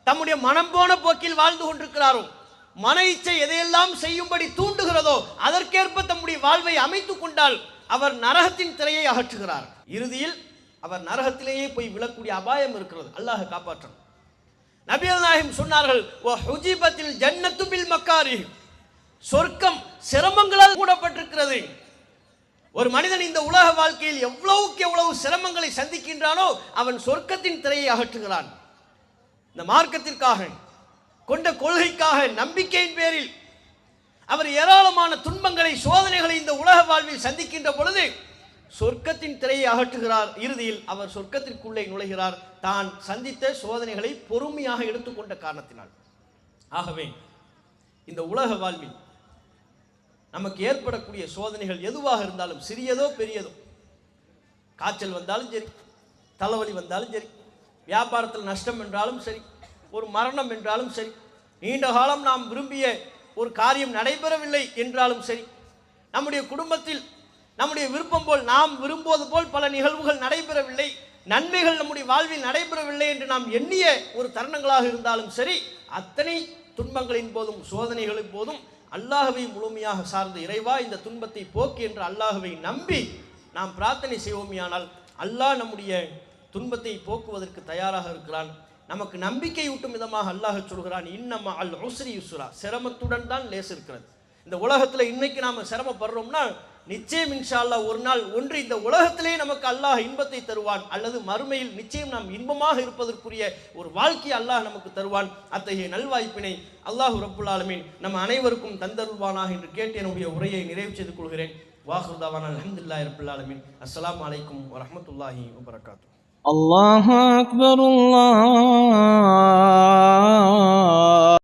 தம்முடைய மனம் போன போக்கில் வாழ்ந்து கொண்டிருக்கிறாரோ, மன இச்சை எதையெல்லாம் செய்யும்படி தூண்டுகிறதோ அதற்கேற்ப தம்முடைய வாழ்வை அமைத்துக் கொண்டால் அவர் நரகத்தின் திரையை அகற்றுகிறார். இறுதியில் அவர் நரகத்திலேயே போய் விழக்கூடிய அபாயம் இருக்கிறது. அல்லாஹ் காப்பாற்றும். நபிகள் நாயகம் சொன்னார்கள், வ ஹுஜிபத்தில் ஜன்னத்து பில் மக்காரிஹ், சொர்க்கம் சிரமங்களால் மூடப்பட்டிருக்கிறது. ஒரு மனிதன் இந்த உலக வாழ்க்கையில் எவ்வளவுக்கு எவ்வளவு சிரமங்களை சந்திக்கின்றானோ அவன் சொர்க்கத்தின் திரையை அகற்றுகிறான். இந்த மார்க்கத்திற்காக கொண்ட கொள்கைக்காக நம்பிக்கையின் பேரில் அவர் ஏராளமான துன்பங்களை சோதனைகளை இந்த உலக வாழ்வில் சந்திக்கின்ற பொழுது சொர்க்கத்தின் திரையை அகற்றுகிறார். இறுதியில் அவர் சொர்க்கத்திற்குள்ளே நுழைகிறார், தான் சந்தித்த சோதனைகளை பொறுமையாக எடுத்துக்கொண்ட காரணத்தினால். ஆகவே இந்த உலக வாழ்வில் நமக்கு ஏற்படக்கூடிய சோதனைகள் எதுவாக இருந்தாலும், சிறியதோ பெரியதோ, காய்ச்சல் வந்தாலும் சரி, தலைவலி வந்தாலும் சரி, வியாபாரத்தில் நஷ்டம் என்றாலும் சரி, ஒரு மரணம் என்றாலும் சரி, நீண்ட காலம் நாம் விரும்பிய ஒரு காரியம் நடைபெறவில்லை என்றாலும் சரி, நம்முடைய குடும்பத்தில் நம்முடைய விருப்பம் போல் நாம் விரும்புவது போல் பல நிகழ்வுகள் நடைபெறவில்லை, நன்மைகள் நம்முடைய வாழ்வில் நடைபெறவில்லை என்று நாம் எண்ணிய ஒரு தருணங்களாக இருந்தாலும் சரி, அத்தனை துன்பங்களின் போதும் சோதனைகளின் போதும் அல்லாஹ்வை முழுமையாக சார்ந்த இறைவா இந்த துன்பத்தை போக்கு என்று அல்லாஹ்வை நம்பி நாம் பிரார்த்தனை செய்வோமையானால் அல்லாஹ் நம்முடைய துன்பத்தை போக்குவதற்கு தயாராக இருக்கிறான். நமக்கு நம்பிக்கை ஊட்டும் விதமாக அல்லாஹ் சொல்கிறான், இன்னமா அல் உஸ்ரி யுஸ்ரா, சிரமத்துடன் தான் லேஸ் இருக்கிறது. இந்த உலகத்தில் இன்னைக்கு நாம் சிரமப்படுறோம்னா நிச்சயம் இன்ஷா அல்லாஹ் ஒரு நாள் ஒன்று இந்த உலகத்திலே நமக்கு அல்லாஹ் இன்பத்தை தருவான், அல்லது மறுமையில் நிச்சயம் நாம் இன்பமாக இருப்பதற்குரிய ஒரு வாழ்க்கையை அல்லாஹ் நமக்கு தருவான். அத்தகைய நல்வாய்ப்பினை அல்லாஹ் ரப்புல் ஆலமீன் நம்ம அனைவருக்கும் தந்தருள்வானாக என்று கேட்டு என்னுடைய உரையை நிறைவு செய்து கொள்கிறேன். வாஹிரு தஅவானா அல்ஹம்துலில்லாஹி ரப்பில் ஆலமீன். அஸ்ஸலாமு அலைக்கும் வரஹ்மத்துல்லாஹி வபரகாத்துஹு. الله أكبر الله